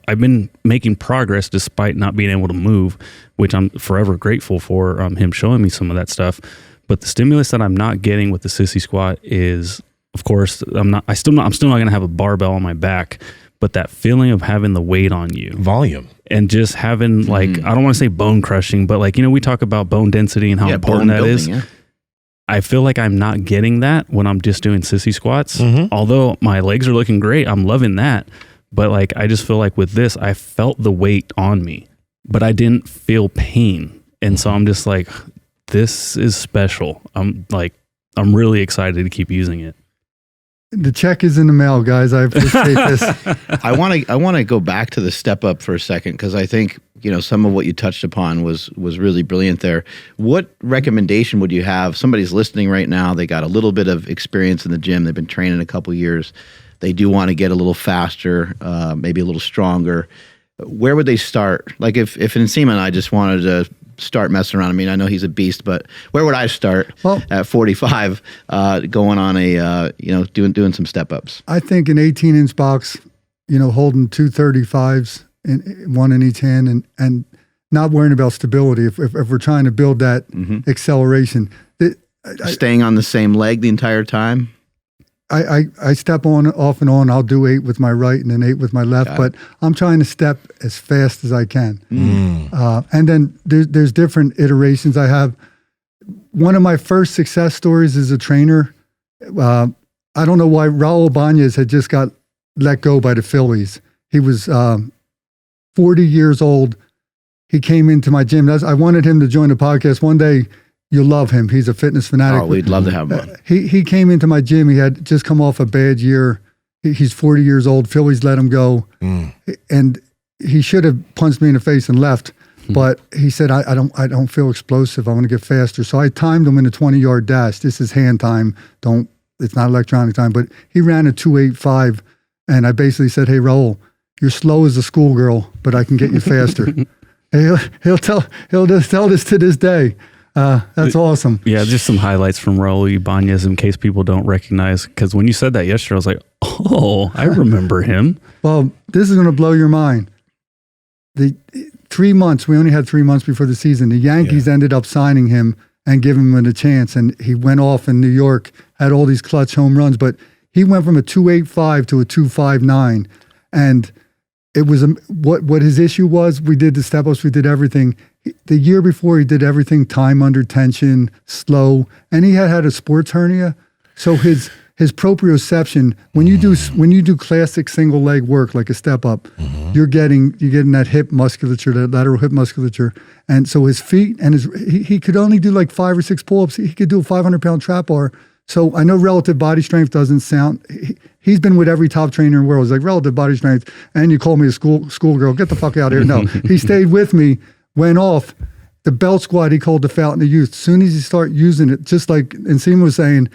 I've been making progress despite not being able to move, which I'm forever grateful for him showing me some of that stuff. But the stimulus that I'm not getting with the sissy squat is, of course, I'm still not going to have a barbell on my back, but that feeling of having the weight on you, Volume. and just having I don't want to say bone crushing, but like, you know, we talk about bone density and how important that is. Yeah. I feel like I'm not getting that when I'm just doing sissy squats. Although my legs are looking great, I'm loving that. But like, I just feel like with this, I felt the weight on me, but I didn't feel pain. And so I'm just like, this is special. I'm really excited to keep using it. The check is in the mail, guys. I appreciate this. I want to go back to the step up for a second, because I think, you know, some of what you touched upon was really brilliant there. What recommendation would you have? Somebody's listening right now. They got a little bit of experience in the gym. They've been training a couple years. They do want to get a little faster, maybe a little stronger. Where would they start? Like if Nsima and I just wanted to start messing around. I mean, I know he's a beast, but where would I start at 45, going on a, doing some step ups? I think an 18-inch box, you know, holding 235s, one in each hand, and not worrying about stability. If we're trying to build that acceleration, staying on the same leg the entire time. I step on, off and on. I'll do 8 with my right and then 8 with my left, but I'm trying to step as fast as I can. And then there's different iterations. I have one of my first success stories as a trainer. I don't know why Raul Ibanez had just got let go by the Phillies. He was 40 years old. He came into my gym. I wanted him to join the podcast one day. You'll love him. He's a fitness fanatic. Oh, we'd love to have one. He came into my gym. He had just come off a bad year. He's 40 years old. Phillies let him go. And he should have punched me in the face and left. But he said, I don't feel explosive. I want to get faster. So I timed him in a 20-yard dash. This is hand time. It's not electronic time. But he ran a 2:85. And I basically said, hey, Raul, you're slow as a schoolgirl, but I can get you faster. He'll just tell this to this day. That's awesome. Yeah, just some highlights from Raul Ibanez in case people don't recognize. Because when you said that yesterday, I was like, oh, I remember him. Well, this is going to blow your mind. The 3 months, we only had 3 months before the season. The Yankees ended up signing him and giving him a chance. And he went off in New York, had all these clutch home runs. But he went from a 2.85 to a 2.59. And it was what his issue was. We did the step-ups, we did everything. The year before, he did everything time under tension, slow, and he had a sports hernia. So his proprioception, when you do classic single leg work like a step up, you're getting that hip musculature, that lateral hip musculature, and so his feet and he could only do like 5 or 6 pull-ups. He could do a 500-pound trap bar. So I know relative body strength doesn't sound. He's been with every top trainer in the world. He's like, relative body strength, and you call me a schoolgirl. Get the fuck out of here. No, he stayed with me. Went off the belt squat. He called the fountain of youth. As soon as he started using it, just like Nsima was saying,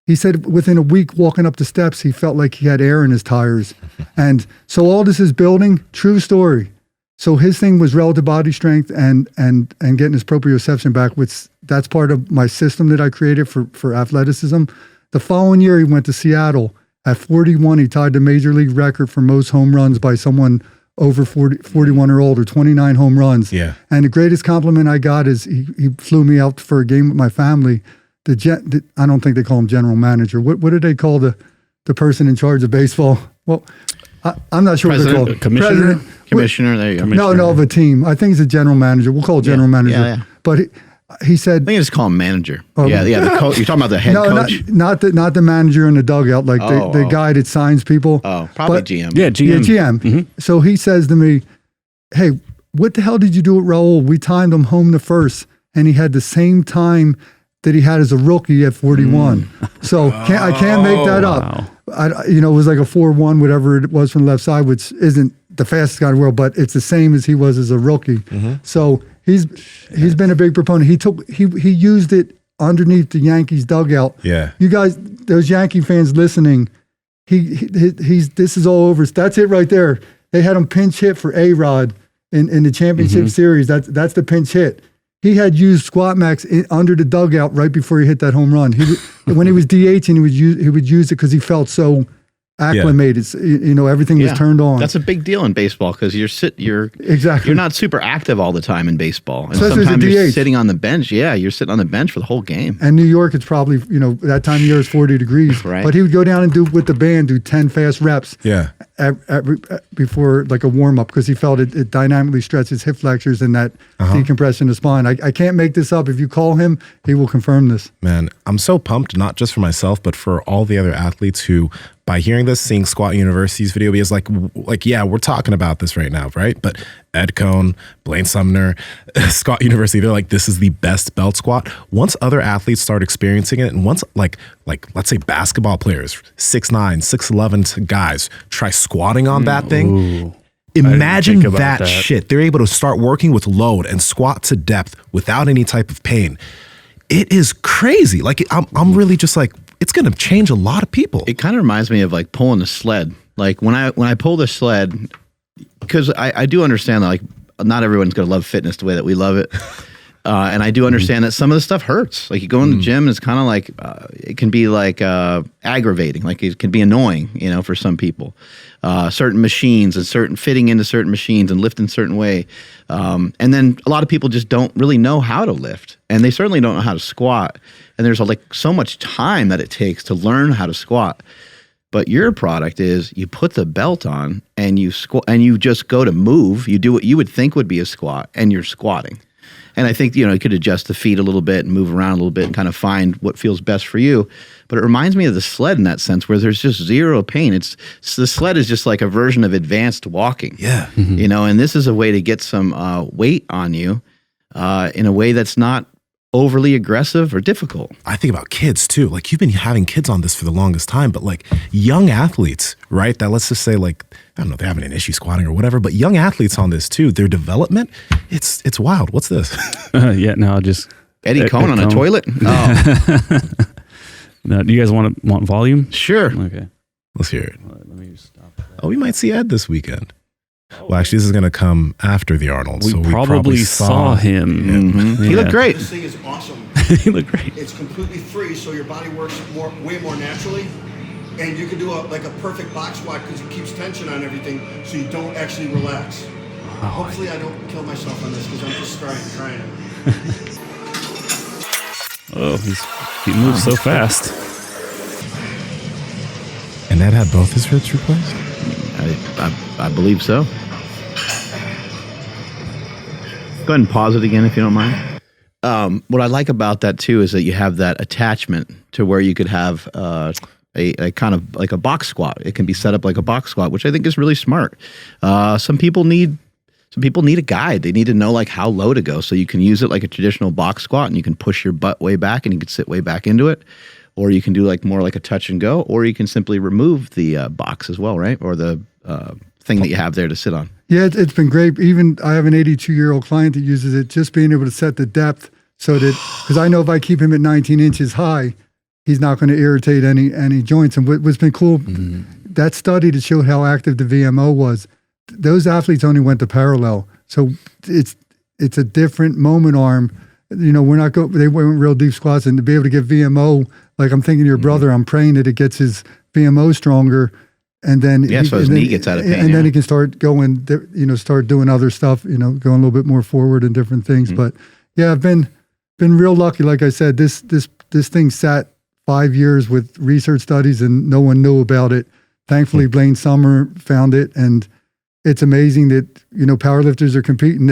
he said within a week walking up the steps, he felt like he had air in his tires. And so all this is building. True story. So his thing was relative body strength and getting his proprioception back. Which that's part of my system that I created for athleticism. The following year, he went to Seattle. At 41, he tied the major league record for most home runs by someone over 41 or older, 29 home runs. Yeah. And the greatest compliment I got is he flew me out for a game with my family. I don't think they call him general manager. What do they call the person in charge of baseball? Well, I'm not sure President, what they're called. Commissioner? Commissioner, there you go. No, of a team. I think he's a general manager. We'll call it general manager. Yeah. But he said, I think I just call him manager. Oh, The coach. You're talking about the head coach? not the manager in the dugout, like the guy that signs people. Oh, probably GM. Yeah, GM. Yeah, GM. So he says to me, hey, what the hell did you do with Raul? We timed him home to first, and he had the same time that he had as a rookie at 41. So I can't make that up. It was like a 4.1, whatever it was from the left side, which isn't the fastest guy in the world, but it's the same as he was as a rookie. So he's been a big proponent. He used it underneath the Yankees dugout. Yeah. You guys, those Yankee fans listening, this is all over. That's it right there. They had him pinch hit for A-Rod in the championship series. That's the pinch hit. He had used SquatMAX under the dugout right before he hit that home run. When he was DHing, he would use it because he felt so acclimated. Everything was turned on. That's a big deal in baseball because you're not super active all the time in baseball, and Especially sometimes you're DH. sitting on the bench. Yeah, you're sitting on the bench for the whole game. And New York, it's probably that time of year is 40 degrees. Right. But he would go down and do 10 fast reps. Yeah. Before like a warm up because he felt it dynamically stretches hip flexors and that decompression of spine. I can't make this up. If you call him, he will confirm this. Man, I'm so pumped, not just for myself, but for all the other athletes who, by hearing this, seeing Squat University's video, because yeah, we're talking about this right now, right? But Ed Cohen, Blaine Sumner, Squat University, they're like, this is the best belt squat. Once other athletes start experiencing it, and once like let's say basketball players, 6'9", 6'11" guys try squatting on that thing. Imagine that shit. They're able to start working with load and squat to depth without any type of pain. It is crazy. Like I'm really just like, it's going to change a lot of people. It kind of reminds me of like pulling a sled. Like when I pull the sled, because I do understand that like not everyone's going to love fitness the way that we love it. And I do understand that some of the stuff hurts. Like you go in the gym and it's kind of like, it can be like aggravating. Like it can be annoying, for some people. Certain machines and fitting into certain machines and lifting a certain way. And then a lot of people just don't really know how to lift. And they certainly don't know how to squat. And there's so much time that it takes to learn how to squat. But your product is you put the belt on and you squat and you just go to move. You do what you would think would be a squat and you're squatting. And I think, you could adjust the feet a little bit and move around a little bit and kind of find what feels best for you. But it reminds me of the sled in that sense where there's just zero pain. The sled is just like a version of advanced walking. Yeah. And this is a way to get some weight on you in a way that's not overly aggressive or difficult. I think about kids too. Like you've been having kids on this for the longest time, but like young athletes, right? That let's just say like, I don't know, they're having an issue squatting or whatever, but young athletes on this too, their development, it's wild. What's this? Eddie Cohen on a toilet? Oh. Now, do you guys want volume? Sure. Okay. Let's hear it. Let me just stop that. Oh, we might see Ed this weekend. Well, actually, this is going to come after the Arnold. We so probably saw him. Mm-hmm. He looked great. This thing is awesome. He looked great. It's completely free, so your body works way more naturally. And you can do a perfect box squat because it keeps tension on everything, so you don't actually relax. Hopefully I don't kill myself on this because I'm just trying it. Oh, he moves so fast. And Ed had both his ribs replaced? I believe so. Go ahead and pause it again if you don't mind. What I like about that too is that you have that attachment to where you could have a kind of like a box squat. It can be set up like a box squat, which I think is really smart. Some people need a guide. They need to know like how low to go. So you can use it like a traditional box squat and you can push your butt way back and you can sit way back into it. Or you can do like more like a touch and go, or you can simply remove the box as well, right? Or the thing that you have there to sit on. Yeah, it's been great. Even I have an 82-year-old client that uses it, just being able to set the depth so that, because I know if I keep him at 19 inches high, he's not going to irritate any joints. And what's been cool, that study that showed how active the VMO was, those athletes only went to parallel. So it's a different moment arm. They went real deep squats, and to be able to get VMO, like I'm thinking of your brother, I'm praying that it gets his VMO stronger. And then so his knee gets out of pain. And then he can start going, start doing other stuff, going a little bit more forward and different things. But yeah, I've been real lucky. Like I said, this thing sat 5 years with research studies and no one knew about it. Thankfully, Blaine Sumner found it, and it's amazing that powerlifters are competing.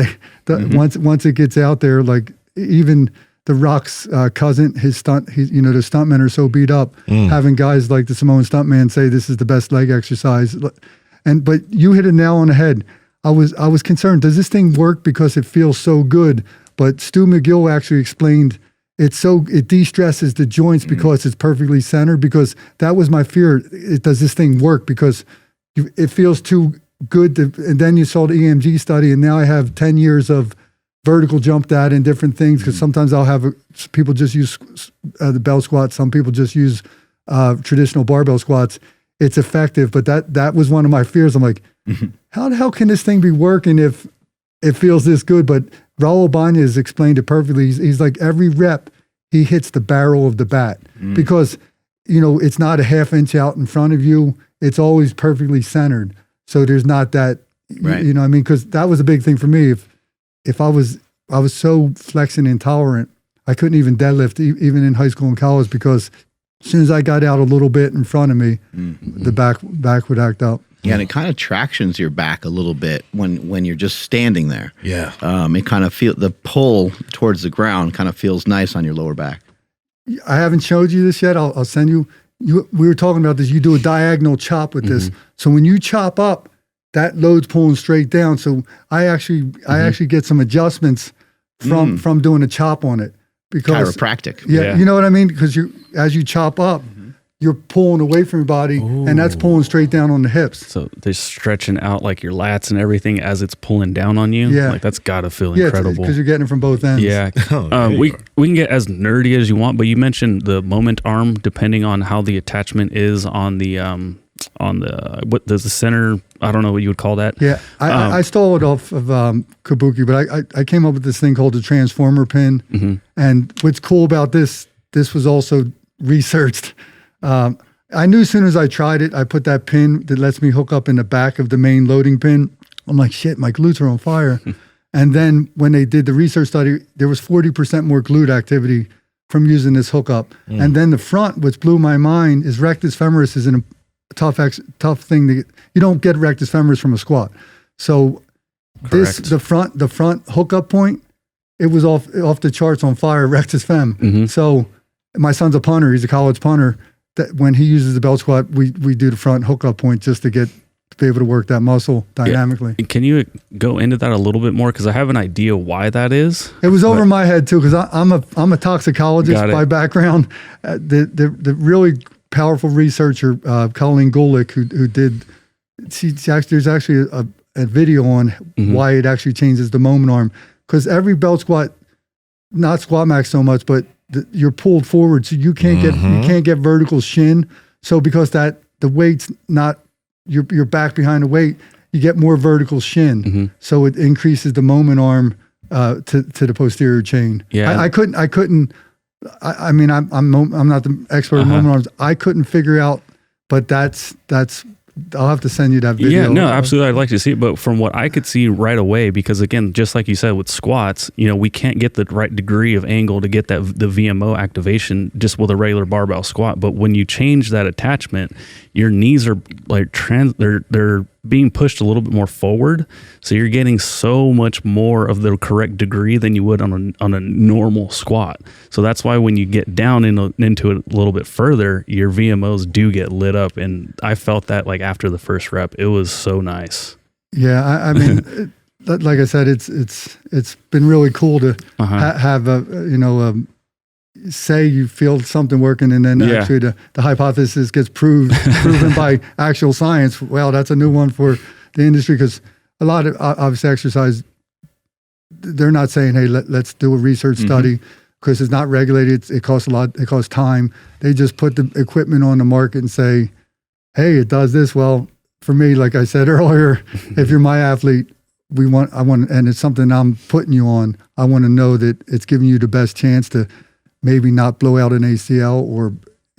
Once it gets out there, like even The Rock's cousin, the stuntmen are so beat up, having guys like the Samoan stuntman say this is the best leg exercise. But you hit a nail on the head. I was concerned. Does this thing work because it feels so good? But Stu McGill actually explained it de-stresses the joints because it's perfectly centered. Because that was my fear. Does this thing work? Because it feels too good. And then you saw the EMG study, and now I have 10 years of vertical jump data and different things. Because sometimes I'll have people just use the bell squat. Some people just use traditional barbell squats. It's effective, but that was one of my fears. I'm like, how the hell can this thing be working if it feels this good? But Raul Banya has explained it perfectly. He's like, every rep, he hits the barrel of the bat because, it's not a half inch out in front of you. It's always perfectly centered. So there's not that, Right. you know what I mean? Because that was a big thing for me. If I was so flexing intolerant, I couldn't even deadlift even in high school and college because as soon as I got out a little bit in front of me, the back would act up. Yeah, and it kind of tractions your back a little bit when you're just standing there. Yeah. It kind of the pull towards the ground kind of feels nice on your lower back. I haven't showed you this yet. I'll send you. We were talking about this. You do a diagonal chop with this. So when you chop up, that load's pulling straight down. So I actually get some adjustments from doing a chop on it because Chiropractic. Yeah, you know what I mean? Because as you chop up, you're pulling away from your body, and that's pulling straight down on the hips. So they're stretching out like your lats and everything as it's pulling down on you. Yeah. Like that's gotta feel Yeah, incredible. because you're getting it from both ends. Yeah. there you we go. can get as nerdy as you want, but you mentioned the moment arm, depending on how the attachment is on the what does the center, I don't know what you would call that. Yeah, I stole it off of Kabuki, but I came up with this thing called the transformer pin. And what's cool about this was also researched. I knew as soon as I tried it, I put that pin that lets me hook up in the back of the main loading pin. I'm like, shit, my glutes are on fire. And then when they did the research study, there was 40% more glute activity from using this hookup. And then the front, which blew my mind, is rectus femoris is a tough thing to get. You don't get rectus femoris from a squat. So the front hookup point, it was off the charts on fire, rectus fem. So my son's a punter. He's a college punter. That when he uses the belt squat, we do the front hookup point just to be able to work that muscle dynamically. Yeah. Can you go into that a little bit more? Because I have an idea why that is. It was over my head too, because I'm a toxicologist by background. The really powerful researcher, Colleen Gulick, who did. There's actually a video on why it actually changes the moment arm, because every belt squat, not SquatMAX so much, but you're pulled forward, so you can't get vertical shin. So because the weight's not your back behind the weight, you get more vertical shin. So it increases the moment arm to the posterior chain. Yeah, I couldn't. I mean, I'm not the expert in moment arms. I couldn't figure out, but that's. I'll have to send you that video. Yeah, no, absolutely. I'd like to see it. But from what I could see right away, because again, just like you said with squats, we can't get the right degree of angle to get the VMO activation just with a regular barbell squat. But when you change that attachment, your knees are like they're being pushed a little bit more forward. So you're getting so much more of the correct degree than you would on a normal squat. So that's why when you get down into it a little bit further, your VMOs do get lit up. And I felt that like after the first rep, it was so nice. Yeah, I mean, like I said, it's been really cool to have say you feel something working, and then actually the hypothesis gets proven by actual science. Well, that's a new one for the industry, because a lot of obviously exercise, they're not saying, hey, let's do a research study, because it's not regulated. It costs a lot. It costs time. They just put the equipment on the market and say, hey, it does this. Well, for me, like I said earlier, if you're my athlete, I want, and it's something I'm putting you on, I want to know that it's giving you the best chance to maybe not blow out an ACL or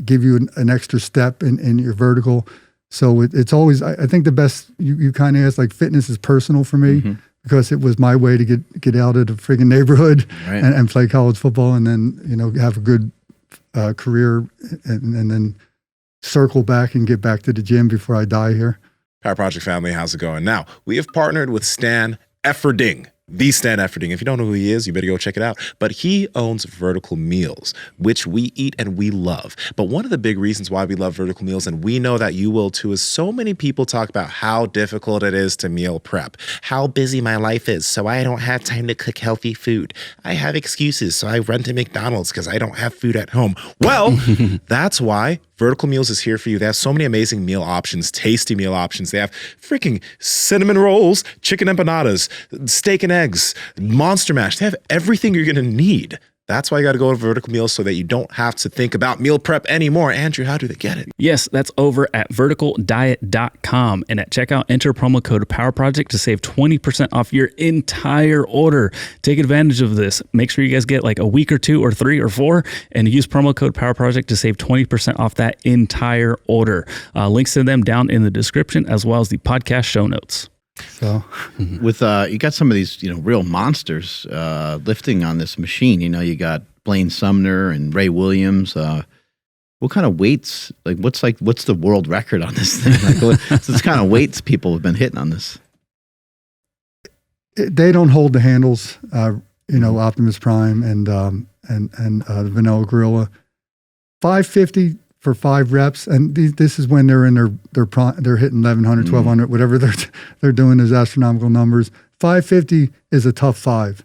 give you an extra step in your vertical. So it's always, I think the best, you kind of asked, like, fitness is personal for me, because it was my way to get out of the friggin' neighborhood and play college football, and then, have a good career, and then circle back and get back to the gym before I die here. Power Project family, how's it going? Now, we have partnered with Stan Efferding. the stand efforting. If you don't know who he is, you better go check it out. But he owns Vertical Meals, which we eat and we love. But one of the big reasons why we love Vertical Meals, and we know that you will too, is so many people talk about how difficult it is to meal prep, how busy my life is, so I don't have time to cook healthy food. I have excuses, so I run to McDonald's because I don't have food at home. Well, that's why Vertical Meals is here for you. They have so many amazing meal options, tasty meal options. They have freaking cinnamon rolls, chicken empanadas, steak and eggs, monster mash. They have everything you're going to need. That's why you got to go to Vertical Meals so that you don't have to think about meal prep anymore. Andrew, how do they get it? Yes, that's over at verticaldiet.com. And at checkout, enter promo code POWERPROJECT to save 20% off your entire order. Take advantage of this. Make sure you guys get like a week or 2 or 3 or 4 and use promo code POWERPROJECT to save 20% off that entire order. Links to them down in the description as well as the podcast show notes. So With you got some of these, real monsters lifting on this machine. You got Blaine Sumner and Ray Williams. What kind of weights? What's the world record on this thing? What kind of weights people have been hitting on this? they don't hold the handles. Optimus Prime and the Vanilla Gorilla. 550 for 5 reps, and this is when they're in they're hitting 1100, 1200, whatever they're doing those astronomical numbers. 550 is a tough 5,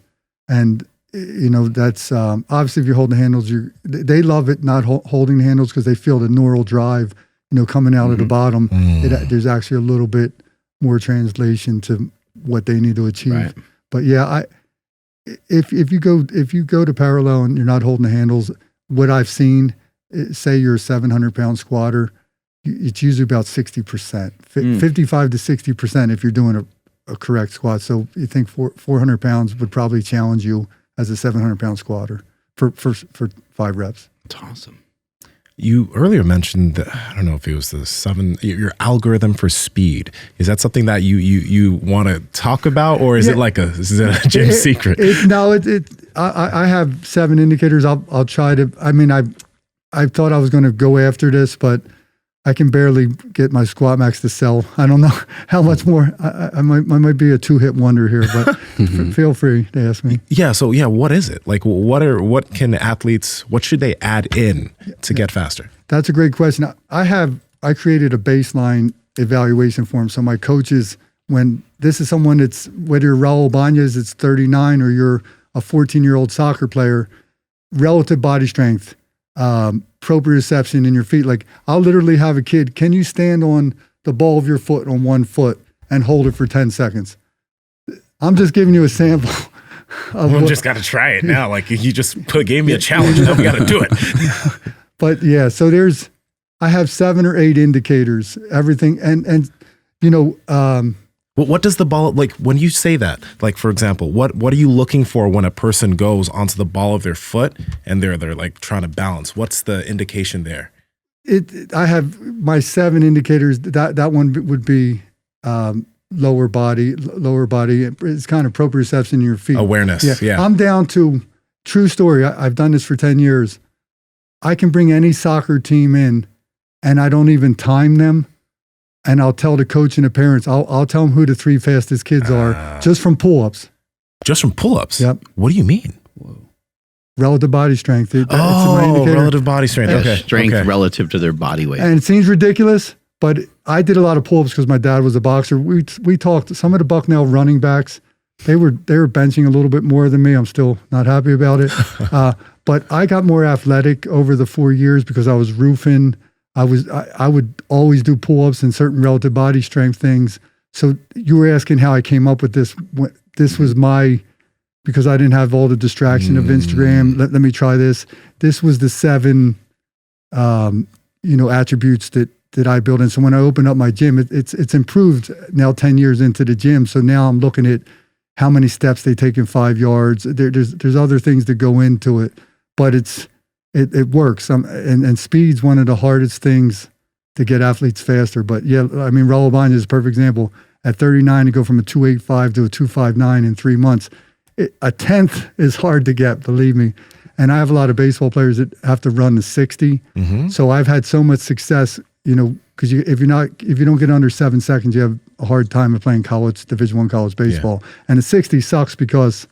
and that's obviously if you hold the handles, they love it not holding the handles because they feel the neural drive, coming out of the bottom. There's actually a little bit more translation to what they need to achieve. Right. But yeah, if you go to parallel and you're not holding the handles, what I've seen, say you're a 700-pound squatter, it's usually about 60%, 55 to 60% if you're doing a correct squat. So you think 400 pounds would probably challenge you as a 700-pound squatter for 5 reps. That's awesome. You earlier mentioned that, I don't know if it was your algorithm for speed. Is that something that you want to talk about, or is it is it a gym secret? I have 7 indicators. I'll try to. I mean, I thought I was going to go after this, but I can barely get my SquatMAX to sell. I don't know how much more. I might be a 2-hit wonder here, but feel free to ask me. Yeah. So what is it? Like, what can athletes? What should they add in to get faster? That's a great question. I created a baseline evaluation form. So my coaches, when this is someone that's, whether you're Raul Bañez, it's 39, or you're a 14-year-old soccer player, relative body strength, proprioception in your feet. Like, I'll literally have a kid, can you stand on the ball of your foot on one foot and hold it for 10 seconds? I'm just giving you a sample. We just got to try it now. Like, you just gave me a challenge, and now we got to do it. But yeah, so I have 7 or 8 indicators, everything. And what does the ball, like, when you say that, like, for example, what are you looking for when a person goes onto the ball of their foot and they're like trying to balance? What's the indication there? I have my 7 indicators. That one would be lower body. It's kind of proprioception in your feet. Awareness. Yeah. I'm down to, true story. I've done this for 10 years. I can bring any soccer team in and I don't even time them. And I'll tell the coach and the parents, I'll tell them who the 3 fastest kids are just from pull-ups. Just from pull-ups? Yep. What do you mean? Whoa. Relative body strength. It's relative body strength. Okay. Strength relative to their body weight. And it seems ridiculous, but I did a lot of pull-ups because my dad was a boxer. We talked, some of the Bucknell running backs, they were benching a little bit more than me. I'm still not happy about it. But I got more athletic over the 4 years because I was roofing. I would always do pull-ups and certain relative body strength things. So you were asking how I came up with this. This was because I didn't have all the distraction of Instagram. Let me try this. This was the 7, attributes that I built in. So when I opened up my gym, it's improved now 10 years into the gym. So now I'm looking at how many steps they take in 5 yards. There's other things that go into it, but it works. And speed's one of the hardest things to get athletes faster. But yeah, I mean, Raul Bañez is a perfect example. At 39, to go from a 285 to a 259 in 3 months, a 10th is hard to get, believe me. And I have a lot of baseball players that have to run the 60. So I've had so much success, because if you don't get under 7 seconds, you have a hard time of playing Division I college baseball. And the 60 sucks because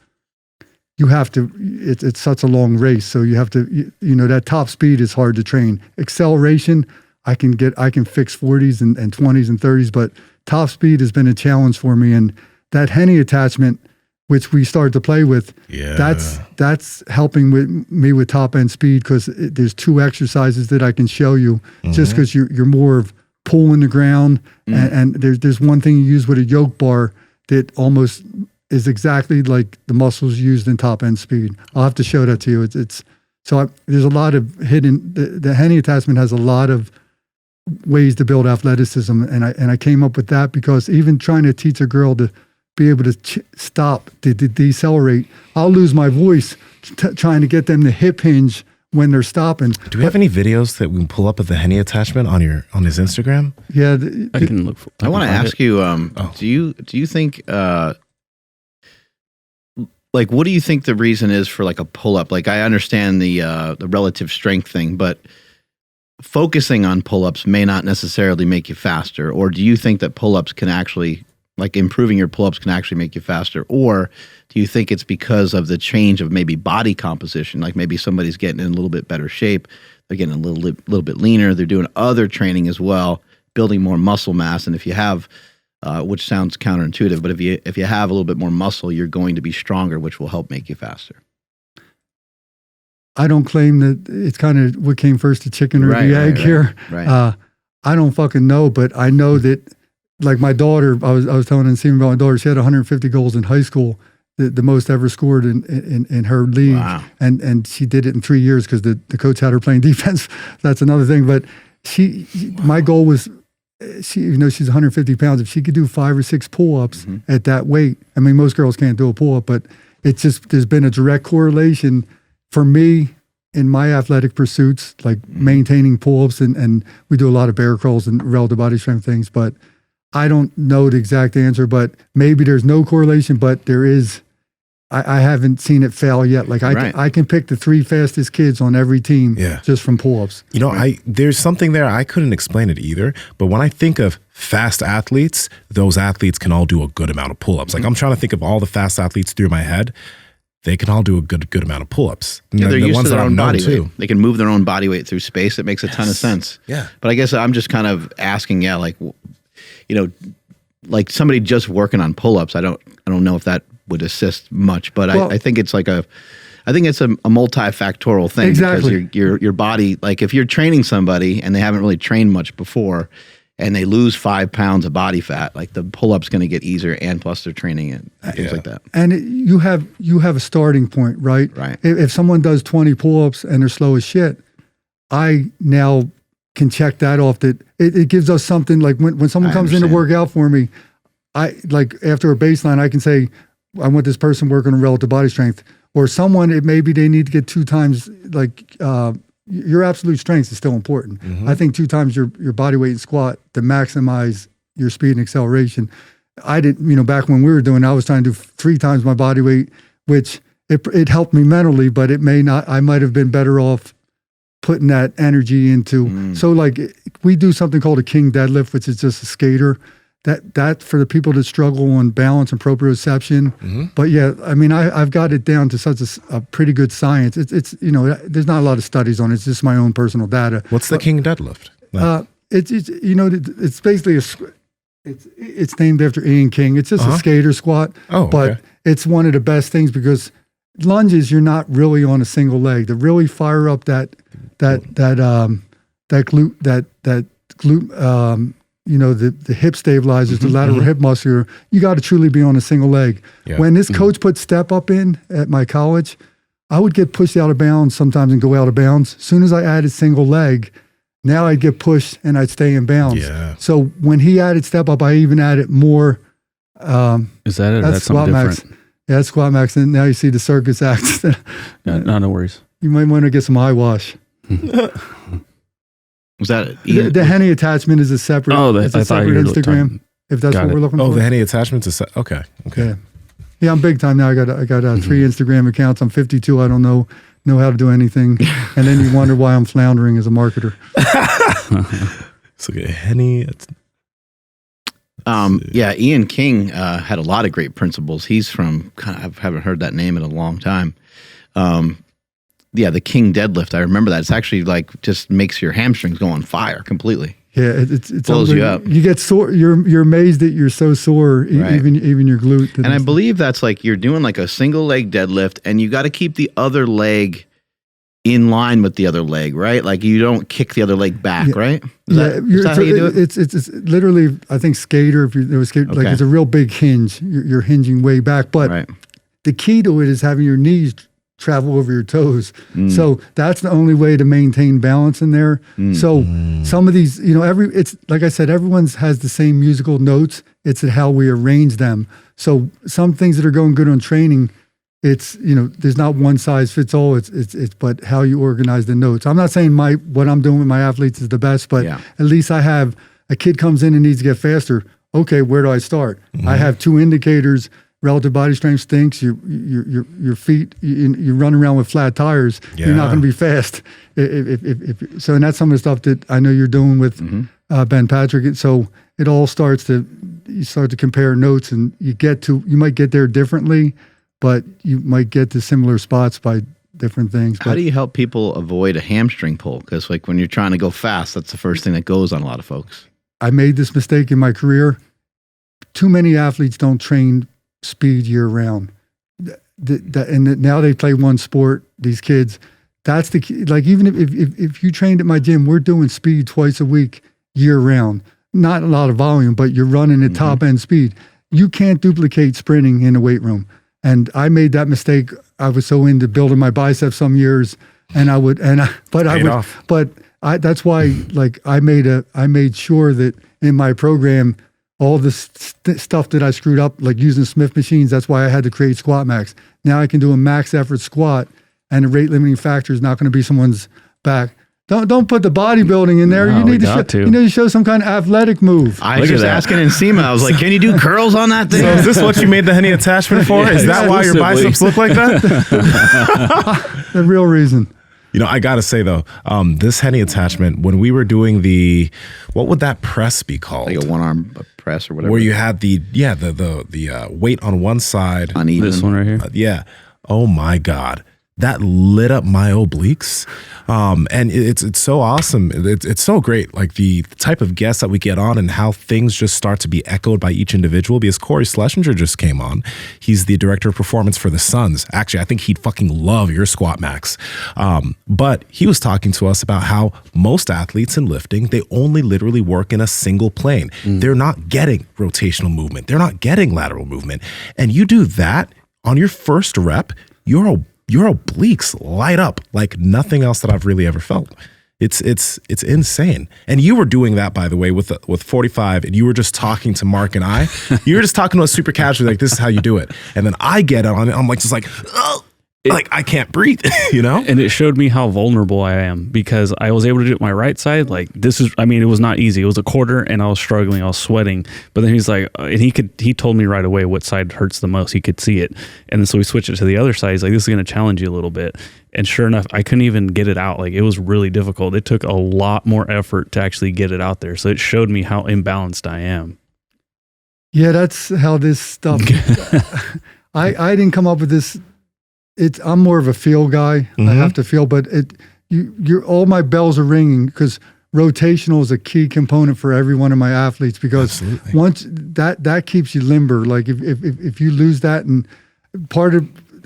you have to. It's such a long race, so you have to. That top speed is hard to train. Acceleration, I can fix 40s and 20s and 30s, but top speed has been a challenge for me. And that Henny attachment, which we started to play with, that's helping me with top end speed, because there's 2 exercises that I can show you, just because you're more of pulling the ground, and there's one thing you use with a yoke bar that almost is exactly like the muscles used in top end speed. I'll have to show that to you. There's a lot of hidden. The Henny attachment has a lot of ways to build athleticism, and I came up with that because even trying to teach a girl to be able to stop, to decelerate, I'll lose my voice trying to get them to hip hinge when they're stopping. Do we have any videos that we can pull up of the Henny attachment on his Instagram? Yeah, I can look. I want to ask you, do you think, like, what do you think the reason is for like a pull up? Like, I understand the relative strength thing, but focusing on pull ups may not necessarily make you faster. Or do you think that pull ups can actually, like, improving your pull ups can actually make you faster? Or do you think it's because of the change of maybe body composition? Like maybe somebody's getting in a little bit better shape, they're getting a little bit leaner, they're doing other training as well, building more muscle mass. And if you have, which sounds counterintuitive, but if you have a little bit more muscle, you're going to be stronger, which will help make you faster. I don't claim that it's kind of what came first, the chicken or the egg here. Right. I don't fucking know, but I know that, like my daughter, I was telling Nsima about my daughter, she had 150 goals in high school, the most ever scored in her league. Wow. And she did it in 3 years because the coach had her playing defense. That's another thing. But my goal was, she's 150 pounds. If she could do 5 or 6 pull-ups at that weight, I mean, most girls can't do a pull-up, but it's just, there's been a direct correlation for me in my athletic pursuits, like maintaining pull-ups, and we do a lot of bear crawls and relative body strength things, but I don't know the exact answer, but maybe there's no correlation, but there is. I haven't seen it fail yet. Like I can pick the 3 fastest kids on every team just from pull-ups. There's something there. I couldn't explain it either, but when I think of fast athletes, those athletes can all do a good amount of pull-ups. Like I'm trying to think of all the fast athletes through my head. They can all do a good amount of pull-ups. Yeah, they're used to their own body weight. They can move their own body weight through space. It makes a ton of sense. Yeah. But I guess I'm just kind of asking, like, like somebody just working on pull-ups, I don't know if that would assist much, but I think it's like I think it's a multifactorial thing. Exactly. Because your body, like if you're training somebody and they haven't really trained much before and they lose 5 pounds of body fat, like the pull-up's going to get easier, and plus they're training it, things like that. And you have a starting point, right? Right. If someone does 20 pull-ups and they're slow as shit, I now can check that off. That it gives us something, like when someone comes in to work out for me, I like after a baseline, I can say, I want this person working on relative body strength, or someone, it maybe they need to get 2 times, like your absolute strength is still important. I think 2 times your body weight in squat to maximize your speed and acceleration. I didn't, back when we were doing, I was trying to do 3 times my body weight, which it helped me mentally, but it may not, I might have been better off putting that energy into. So like we do something called a king deadlift, which is just a skater. That for the people that struggle on balance and proprioception. But yeah, I mean, I've got it down to such a pretty good science. It's there's not a lot of studies on it. It's just my own personal data. What's the king deadlift? It's basically it's named after Ian King. It's just a skater squat. But it's one of the best things because lunges, you're not really on a single leg. To really fire up that glute, the hip stabilizers, the lateral hip muscle, you got to truly be on a single leg. Yeah. When this coach put step up in at my college, I would get pushed out of bounds sometimes and go out of bounds. As soon as I added single leg, now I'd get pushed and I'd stay in bounds. Yeah. So when he added step up, I even added more. Is that it? That's something different? Yeah, that's SquatMAX. And now you see the circus acts. No worries. You might want to get some eyewash. Was that the Henny attachment is a separate? It's a separate Instagram. If that's what we're looking for. Oh, the Henny attachment is okay. Yeah, I'm big time now. I got 3 Instagram accounts. I'm 52. I don't know how to do anything, and then you wonder why I'm floundering as a marketer. So Henny. Yeah, Ian King had a lot of great principles. He's from, I haven't heard that name in a long time. Yeah, the King deadlift. I remember that. It's actually like just makes your hamstrings go on fire completely. Yeah, it's blows you up. You get sore. You're amazed that you're so sore, Right. even your glute. And I believe that's like you're doing like a single leg deadlift, and you got to keep the other leg in line with the other leg, right? Like you don't kick the other leg back, right? Is that how you do it? It's literally, I think, skater. If there was skater, like it's a real big hinge. You're hinging way back, but Right. the key to it is having your knees travel over your toes. So that's the only way to maintain balance in there. So some of these, it's like I said, everyone's has the same musical notes. It's how we arrange them. So some things that are going good on training, it's, there's not one size fits all. It's but how you organize the notes. I'm not saying what I'm doing with my athletes is the best, but at least I have a kid comes in and needs to get faster. Okay, where do I start? I have 2 indicators. Relative body strength stinks. Your feet. You run around with flat tires. You're not going to be fast. So, and that's some of the stuff that I know you're doing with Ben Patrick. And so it all you start to compare notes, and you might get there differently, but you might get to similar spots by different things. How do you help people avoid a hamstring pull? Because like when you're trying to go fast, that's the first thing that goes on a lot of folks. I made this mistake in my career. Too many athletes don't train speed year round. And now they play one sport, these kids. That's the key. Like even if you trained at my gym, we're doing speed twice a week year round. Not a lot of volume, but you're running at top end speed. You can't duplicate sprinting in a weight room. And I made that mistake. I was so into building my biceps some years, and that's why like I made sure that in my program, all the stuff that I screwed up, like using Smith machines, that's why I had to create SquatMAX. Now I can do a max effort squat, and the rate limiting factor is not going to be someone's back. Don't put the bodybuilding in there. No, you need to show some kind of athletic move. I was just asking Nsima. I was like, "Can you do curls on that thing?" So is this what you made the Henny attachment for? Is that why your biceps look like that? The real reason. I gotta say though, this Henny attachment, when we were doing what would that press be called? Like a one-arm press or whatever. Where you had the weight on one side. Uneven. This one right here. Yeah. Oh my God. That lit up my obliques. And it's so awesome. It's so great. Like the type of guests that we get on and how things just start to be echoed by each individual, because Corey Schlesinger just came on. He's the director of performance for the Suns. Actually, I think he'd fucking love your SquatMAX. But he was talking to us about how most athletes in lifting, they only literally work in a single plane. They're not getting rotational movement. They're not getting lateral movement. And you do that on your first rep, your obliques light up like nothing else that I've really ever felt. It's insane. And you were doing that, by the way, with 45, and you were just talking to Mark and I. You were just talking to us super casually, like, this is how you do it. And then I get on it, I'm like, just like, oh, like I can't breathe, And it showed me how vulnerable I am, because I was able to do it my right side. Like it was not easy. It was a quarter and I was struggling. I was sweating. But then he's like, and he told me right away what side hurts the most. He could see it. And then so we switched it to the other side. He's like, this is going to challenge you a little bit. And sure enough, I couldn't even get it out. Like it was really difficult. It took a lot more effort to actually get it out there. So it showed me how imbalanced I am. Yeah, that's how this stuff, I didn't come up with this. I'm more of a feel guy. I have to feel, but all my bells are ringing, because rotational is a key component for every one of my athletes, because once that keeps you limber. Like if you lose that, and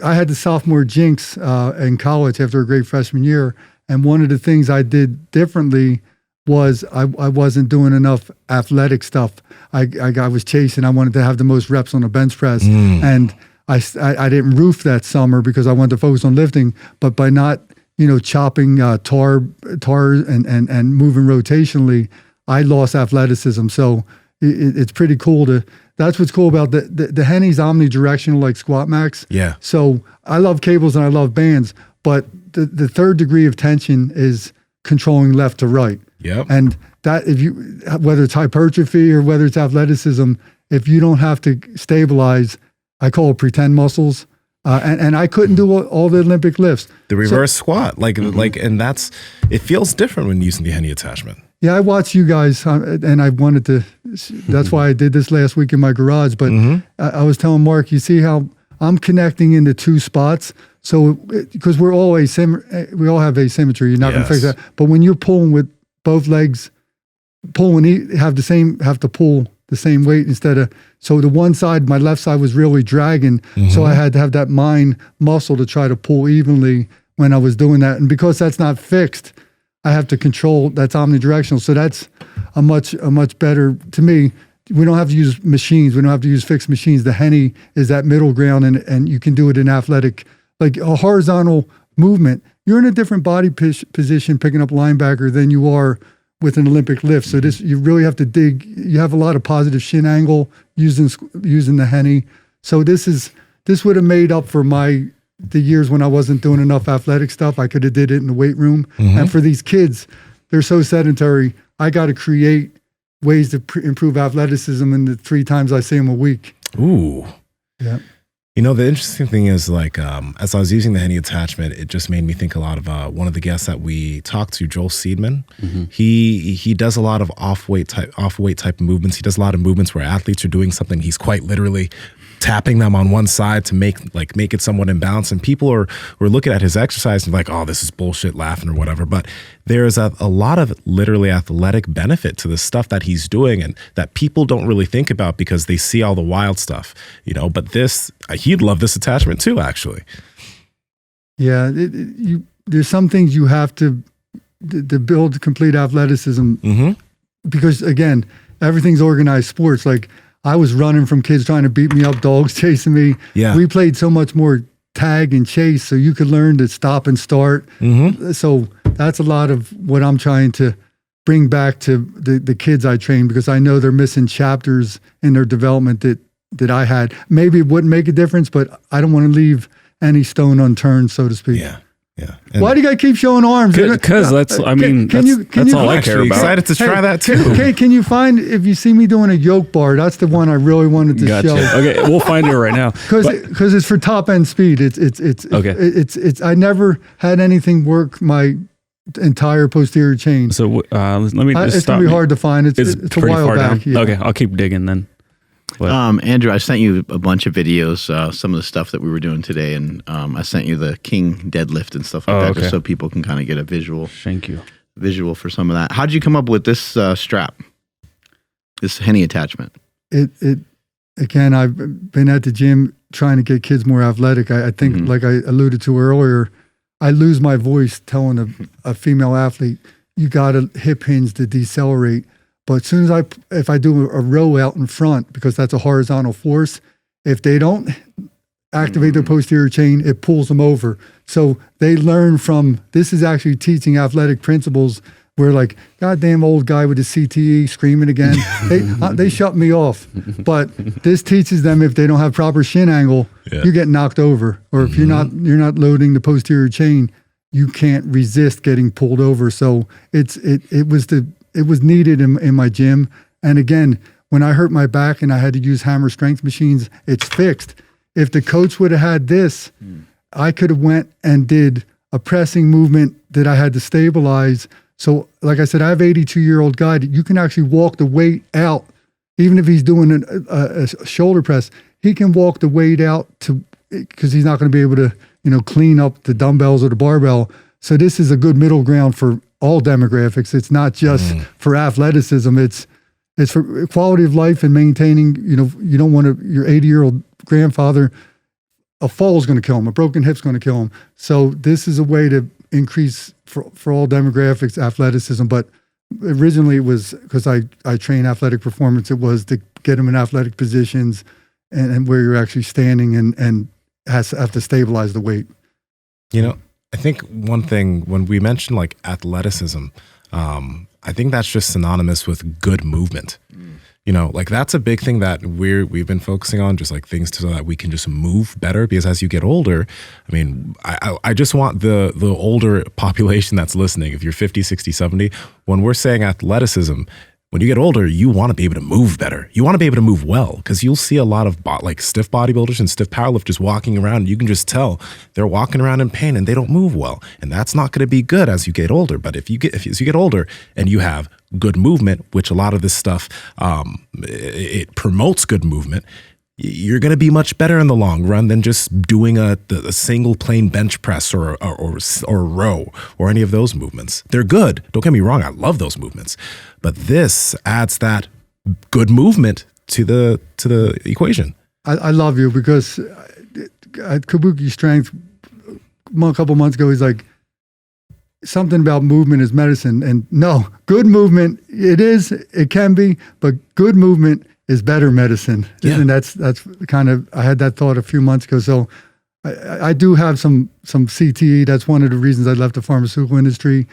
I had the sophomore jinx in college after a great freshman year, and one of the things I did differently was I wasn't doing enough athletic stuff. I was chasing. I wanted to have the most reps on the bench press, and I didn't roof that summer because I wanted to focus on lifting, but by not, chopping tar and moving rotationally, I lost athleticism. So it's pretty cool that's what's cool about the Henny's omnidirectional, like SquatMAX. Yeah. So I love cables and I love bands, but the third degree of tension is controlling left to right. Yep. And that whether it's hypertrophy or whether it's athleticism, if you don't have to stabilize, I call it pretend muscles. And I couldn't do all the Olympic lifts. The reverse squat, and it feels different when using the Henny attachment. Yeah, I watch you guys, and I wanted to. That's why I did this last week in my garage. But I was telling Mark, you see how I'm connecting into two spots. So because we all have asymmetry. You're not going to fix that. But when you're pulling with both legs, have to pull the same weight instead of. So the one side, my left side was really dragging. So I had to have that mind muscle to try to pull evenly when I was doing that. And because that's not fixed, I have to control, that's omnidirectional. So that's a much better, to me, we don't have to use machines. We don't have to use fixed machines. The Henny is that middle ground, and you can do it in athletic, like a horizontal movement. You're in a different body position picking up linebacker than you are with an Olympic lift. So you really have to dig. You have a lot of positive shin angle using the Henny. So this would have made up for the years when I wasn't doing enough athletic stuff. I could have did it in the weight room. And for these kids, they're so sedentary. I got to create ways to improve athleticism in the 3 times I see them a week. Ooh. Yeah. You know, the interesting thing is, like, as I was using the Henny attachment, it just made me think a lot of one of the guests that we talked to, Joel Seidman. He does a lot of off-weight type movements. He does a lot of movements where athletes are doing something. He's quite literally tapping them on one side to make it somewhat imbalanced, and people were looking at his exercise and like, oh, this is bullshit, laughing or whatever. But there's a lot of literally athletic benefit to the stuff that he's doing, and that people don't really think about because they see all the wild stuff, you know. But he'd love this attachment too, actually. Yeah, there's some things you have to build complete athleticism, because again, everything's organized sports. Like, I was running from kids trying to beat me up, dogs chasing me. Yeah. We played so much more tag and chase, so you could learn to stop and start. So that's a lot of what I'm trying to bring back to the kids I train, because I know they're missing chapters in their development that I had. Maybe it wouldn't make a difference, but I don't want to leave any stone unturned, so to speak. Yeah. Yeah. Why do you guys keep showing arms? Because that's all I care about. Excited to try that too. Okay, can you find, if you see me doing a yoke bar, that's the one I really wanted to show. Okay, we'll find it right now. Because it's for top end speed. It's I never had anything work my entire posterior chain. So let me just it's stop. gonna be hard to find. It's a pretty while far back. down. Yeah. Okay, I'll keep digging then. But, Andrew, I sent you a bunch of videos, some of the stuff that we were doing today, and I sent you the king deadlift and stuff like that, just so people can kind of get a visual. Thank you. Visual for some of that. How did you come up with this strap, this Henny attachment? Again, I've been at the gym trying to get kids more athletic. I think, like I alluded to earlier, I lose my voice telling a female athlete, you got a hip hinge to decelerate. But as soon as if I do a row out in front, because that's a horizontal force, if they don't activate their posterior chain, it pulls them over. So they learn from, this is actually teaching athletic principles where, like, goddamn old guy with the CTE screaming again. They shut me off. But this teaches them, if they don't have proper shin angle, you get knocked over. Or if you're not loading the posterior chain, you can't resist getting pulled over. So it was needed in my gym. And again, when I hurt my back and I had to use hammer strength machines, it's fixed. If the coach would have had this, I could have went and did a pressing movement that I had to stabilize. So like I said, I have 82-year-old guy that you can actually walk the weight out. Even if he's doing a shoulder press, he can walk the weight out because he's not going to be able to, clean up the dumbbells or the barbell. So this is a good middle ground for all demographics. It's not just for athleticism. It's for quality of life and maintaining, you don't want your 80-year-old grandfather, a fall is going to kill him, a broken hip's going to kill him. So this is a way to increase for all demographics athleticism. But originally it was because I train athletic performance. It was to get them in athletic positions and where you're actually standing and have to stabilize the weight. I think one thing, when we mention like athleticism, I think that's just synonymous with good movement. Like that's a big thing that we've been focusing on, just like things so that we can just move better. Because as you get older, I mean, I just want the older population that's listening, if you're 50, 60, 70, when we're saying athleticism, when you get older, you want to be able to move better. You want to be able to move well, because you'll see a lot of like stiff bodybuilders and stiff powerlifters walking around. And you can just tell they're walking around in pain and they don't move well. And that's not going to be good as you get older. But as you get older and you have good movement, which a lot of this stuff, it promotes good movement, you're going to be much better in the long run than just doing a single plain bench press or a row or any of those movements. They're good. Don't get me wrong. I love those movements, but this adds that good movement to the equation. I love you, because at Kabuki Strength a couple months ago, he's like, something about movement is medicine. And no, good movement, it can be, but good movement is better medicine. Yeah. And that's kind of, I had that thought a few months ago. So I do have some CTE. That's one of the reasons I left the pharmaceutical industry.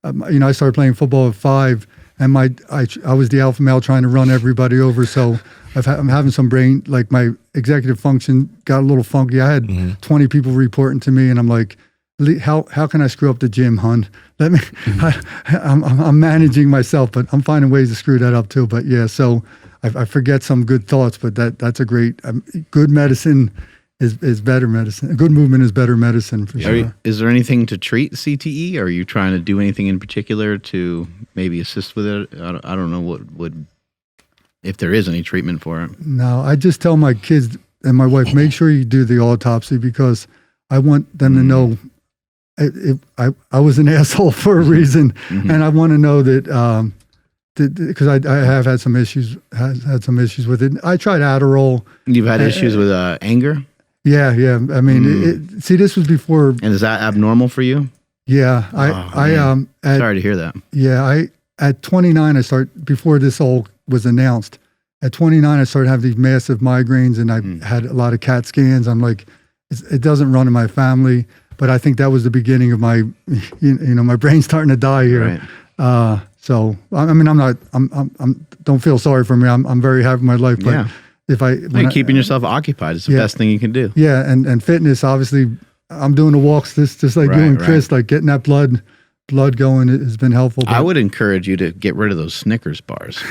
I started playing football at 5, and I was the alpha male trying to run everybody over. So I'm having some brain, like my executive function got a little funky. I had 20 people reporting to me, and I'm like, how can I screw up the gym, hun? Let me. I'm managing myself, but I'm finding ways to screw that up too. But yeah, so I forget some good thoughts, but that's a great, good medicine is better medicine. Good movement is better medicine for sure. Is there anything to treat CTE? Are you trying to do anything in particular to maybe assist with it? I don't know what would, if there is any treatment for it. No, I just tell my kids and my wife, make sure you do the autopsy, because I want them to know I was an asshole for a reason, and I want to know that, because I have had some issues, had some issues with it. I tried Adderall. You've had issues with anger? Yeah. I mean, see, this was before. And is that abnormal for you? Yeah. Sorry to hear that. Yeah. At 29, before this all was announced, at 29, I started having these massive migraines, and I had a lot of CAT scans. I'm like, it doesn't run in my family, but I think that was the beginning of my, my brain starting to die here. Right. So, I mean, don't feel sorry for me. I'm very happy with my life, but keeping yourself occupied is the best thing you can do. Yeah. And fitness, obviously I'm doing the walks, just like you and Chris, like getting that blood going has been helpful. I would encourage you to get rid of those Snickers bars.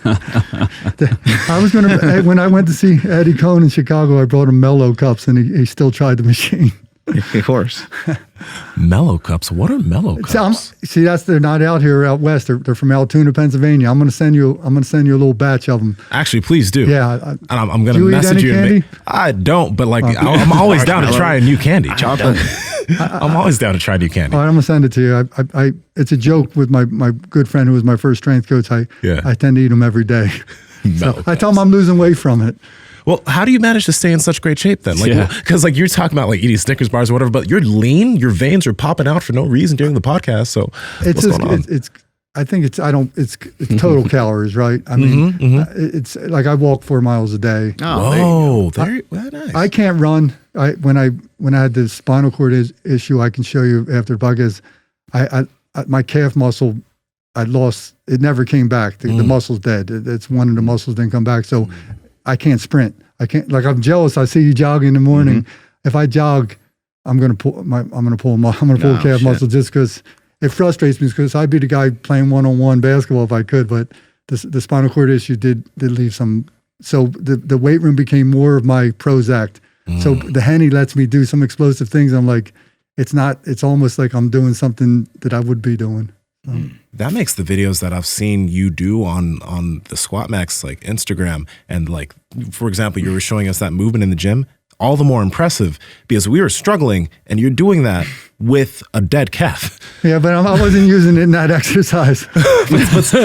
I was going to, when I went to see Eddie Cohen in Chicago, I brought him Mallo cups, and he still tried the machine. Of course. Mallo cups. What are Mallo cups? They're not out here out west. They're from Altoona, Pennsylvania. I'm going to send you a little batch of them. Actually, please do. Yeah. I'm going to message you. Candy? I don't, but I'm always down to try a new candy. Chocolate. I'm always down to try new candy. All right, I'm going to send it to you. It's a joke with my good friend who was my first strength coach. I tend to eat them every day. So I tell him I'm losing weight from it. Well, how do you manage to stay in such great shape then? Because you're talking about eating Snickers bars or whatever, but you're lean. Your veins are popping out for no reason during the podcast. So what's going on? It's total calories, right? I mean, it's like I walk 4 miles a day. Oh, very nice. I can't run. When I had the spinal cord issue, I can show you after the podcast. My calf muscle, I lost. It never came back. The muscle's dead. It's one of the muscles didn't come back. So I can't sprint. I can't. I'm jealous. I see you jogging in the morning. If I jog, I'm gonna pull a calf muscle just because it frustrates me. Because I'd be the guy playing one-on-one basketball if I could, but the spinal cord issue did leave some. So the weight room became more of my Prozac. So the Henny lets me do some explosive things. I'm like, it's almost like I'm doing something that I would be doing. That makes the videos that I've seen you do on the SquatMAX Instagram, and for example, you were showing us that movement in the gym, all the more impressive because we were struggling and you're doing that with a dead calf. Yeah, but I wasn't using it in that exercise.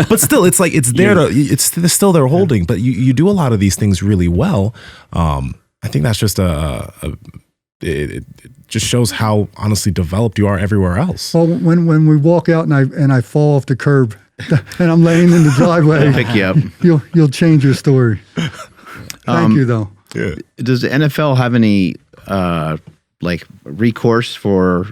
but still, it's there it's still there holding, but you do a lot of these things really well. I think that's just it just shows how honestly developed you are everywhere else. Well, when we walk out and I fall off the curb and I'm laying in the driveway, I'll pick you up. You'll change your story. Thank you though. Yeah. Does the NFL have any recourse for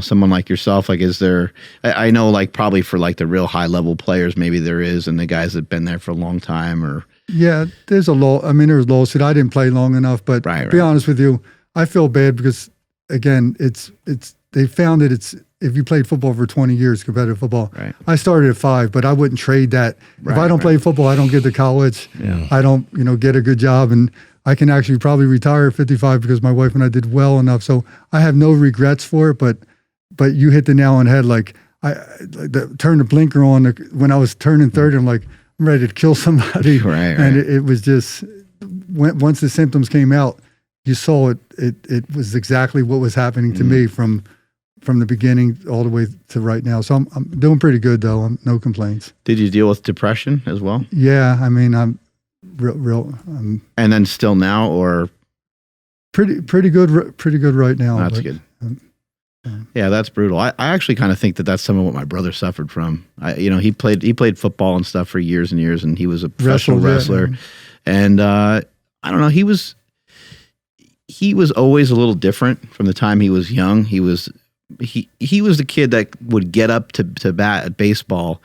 someone like yourself? Is there? I know probably for the real high level players maybe there is, and the guys that've been there for a long time or. Yeah, there's a law. I mean, there's a lawsuit. I didn't play long enough, but to be honest with you, I feel bad because, again, it's they found that it's, if you played football for 20 years, competitive football, Right. I started at 5, but I wouldn't trade that. If I don't play football, I don't get to college. I don't, get a good job. And I can actually probably retire at 55 because my wife and I did well enough. So I have no regrets for it, but you hit the nail on the head. Like turned the blinker on when I was turning 30, I'm like, I'm ready to kill somebody. Right. And it was just, once the symptoms came out, you saw it was exactly what was happening to me from the beginning all the way to right now. So I'm doing pretty good though. No complaints. Did you deal with depression as well? Yeah. I mean, I'm And then still now, or pretty good right now. that's but, good. Yeah, that's brutal. I actually kind of think that's some of what my brother suffered from. He played football and stuff for years and years, and he was a professional wrestler. And I don't know, he was always a little different from the time he was young. He was the kid that would get up to bat at baseball,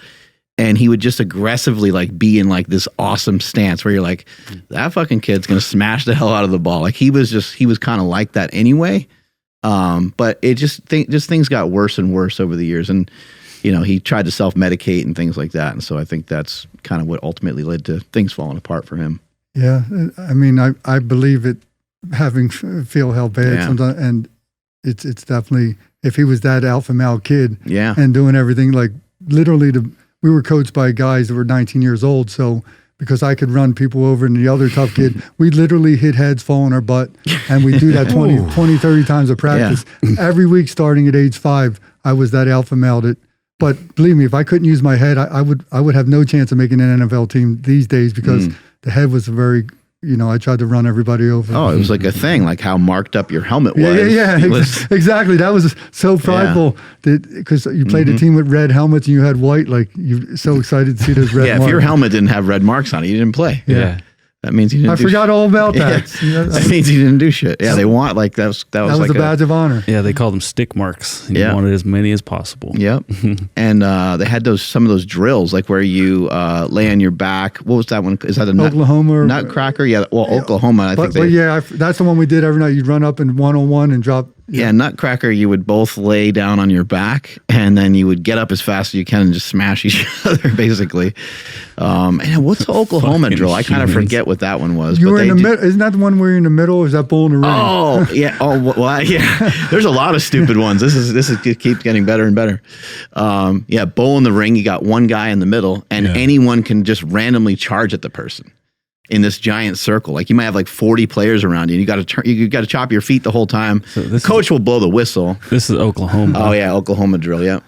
and he would just aggressively like be in like this awesome stance where you're like, that fucking kid's gonna smash the hell out of the ball. Like he was kind of like that anyway. But it just things got worse and worse over the years, and he tried to self-medicate and things like that. And so I think that's kind of what ultimately led to things falling apart for him. Yeah, I mean, I believe it. Having feel how bad sometimes, and it's definitely, if he was that alpha male kid, and doing everything, like literally we were coached by guys that were 19 years old, so because I could run people over and the other tough kid, we literally hit heads, fall on our butt, and we do that 20, 30 times a practice. Every week starting at age 5, I was that alpha male but believe me, if I couldn't use my head, I would have no chance of making an NFL team these days because the head was very, I tried to run everybody over. Oh, it was like a thing, like how marked up your helmet was. Yeah, exactly. That was so prideful because you played a team with red helmets and you had white. Like you're so excited to see those red marks. If your helmet didn't have red marks on it, you didn't play. Yeah. That means you didn't. I forgot all about that. That means you didn't do shit. Yeah, they want like that was like a badge of honor. Yeah, they called them stick marks. You wanted as many as possible. Yep. And they had some of those drills, like where you lay on your back. What was that one? Is that a Oklahoma nutcracker? Yeah. Well, Oklahoma. But that's the one we did every night. You'd run up and 1-on-1 and drop. Yeah, nutcracker. You would both lay down on your back, and then you would get up as fast as you can and just smash each other, basically. And what's the Oklahoma drill? I kind of forget what that one was. You were in the middle. Isn't that the one where you're in the middle? Or is that bull in the ring? Oh, yeah. Oh, well, yeah. There's a lot of stupid ones. This keeps getting better and better. Bull in the ring. You got one guy in the middle, and anyone can just randomly charge at the person in this giant circle. Like you might have like 40 players around you, and you got to chop your feet the whole time. So the coach will blow the whistle. This is Oklahoma. Oh yeah, Oklahoma drill. Yep.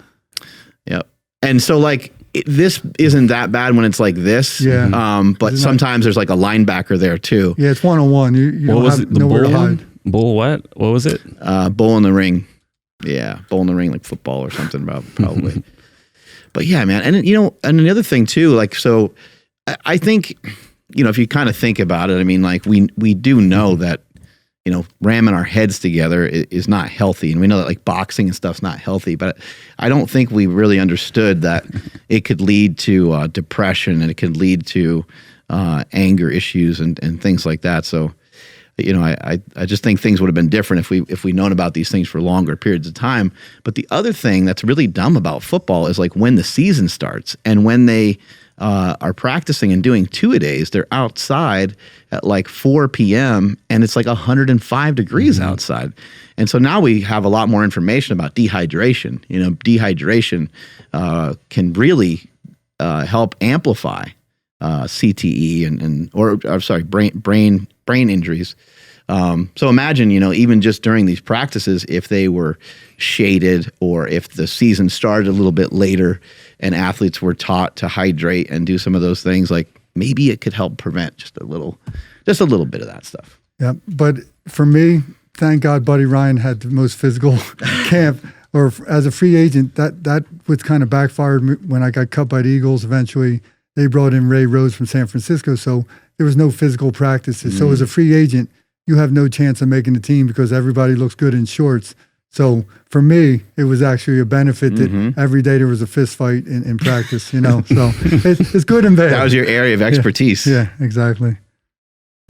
And so like this isn't that bad when it's like this. Yeah. But sometimes there's like a linebacker there too. Yeah, it's 1-on-1. You don't have nowhere to hide. Bull what? What was it? Bull in the ring. Yeah, bull in the ring, like football or something about probably. But yeah, man, and and another thing too, like so, I think. If you kind of think about it, I mean, like we do know that, ramming our heads together is not healthy. And we know that like boxing and stuff's not healthy, but I don't think we really understood that it could lead to depression, and it could lead to anger issues and things like that. So, I just think things would have been different if we known about these things for longer periods of time. But the other thing that's really dumb about football is like when the season starts and when they are practicing and doing 2-a-days, they're outside at like 4 p.m. and it's like 105 degrees outside. And so now we have a lot more information about dehydration. Dehydration can really help amplify CTE brain injuries. So imagine, even just during these practices, if they were shaded or if the season started a little bit later and athletes were taught to hydrate and do some of those things, like maybe it could help prevent just a little bit of that stuff. Yeah. But for me, thank God Buddy Ryan had the most physical camp, or as a free agent, that was kind of backfired when I got cut by the Eagles. Eventually they brought in Ray Rose from San Francisco. So there was no physical practices. So as a free agent, you have no chance of making the team because everybody looks good in shorts. So for me, it was actually a benefit that every day there was a fist fight in practice, So it's good and bad. That was your area of expertise. Yeah, exactly.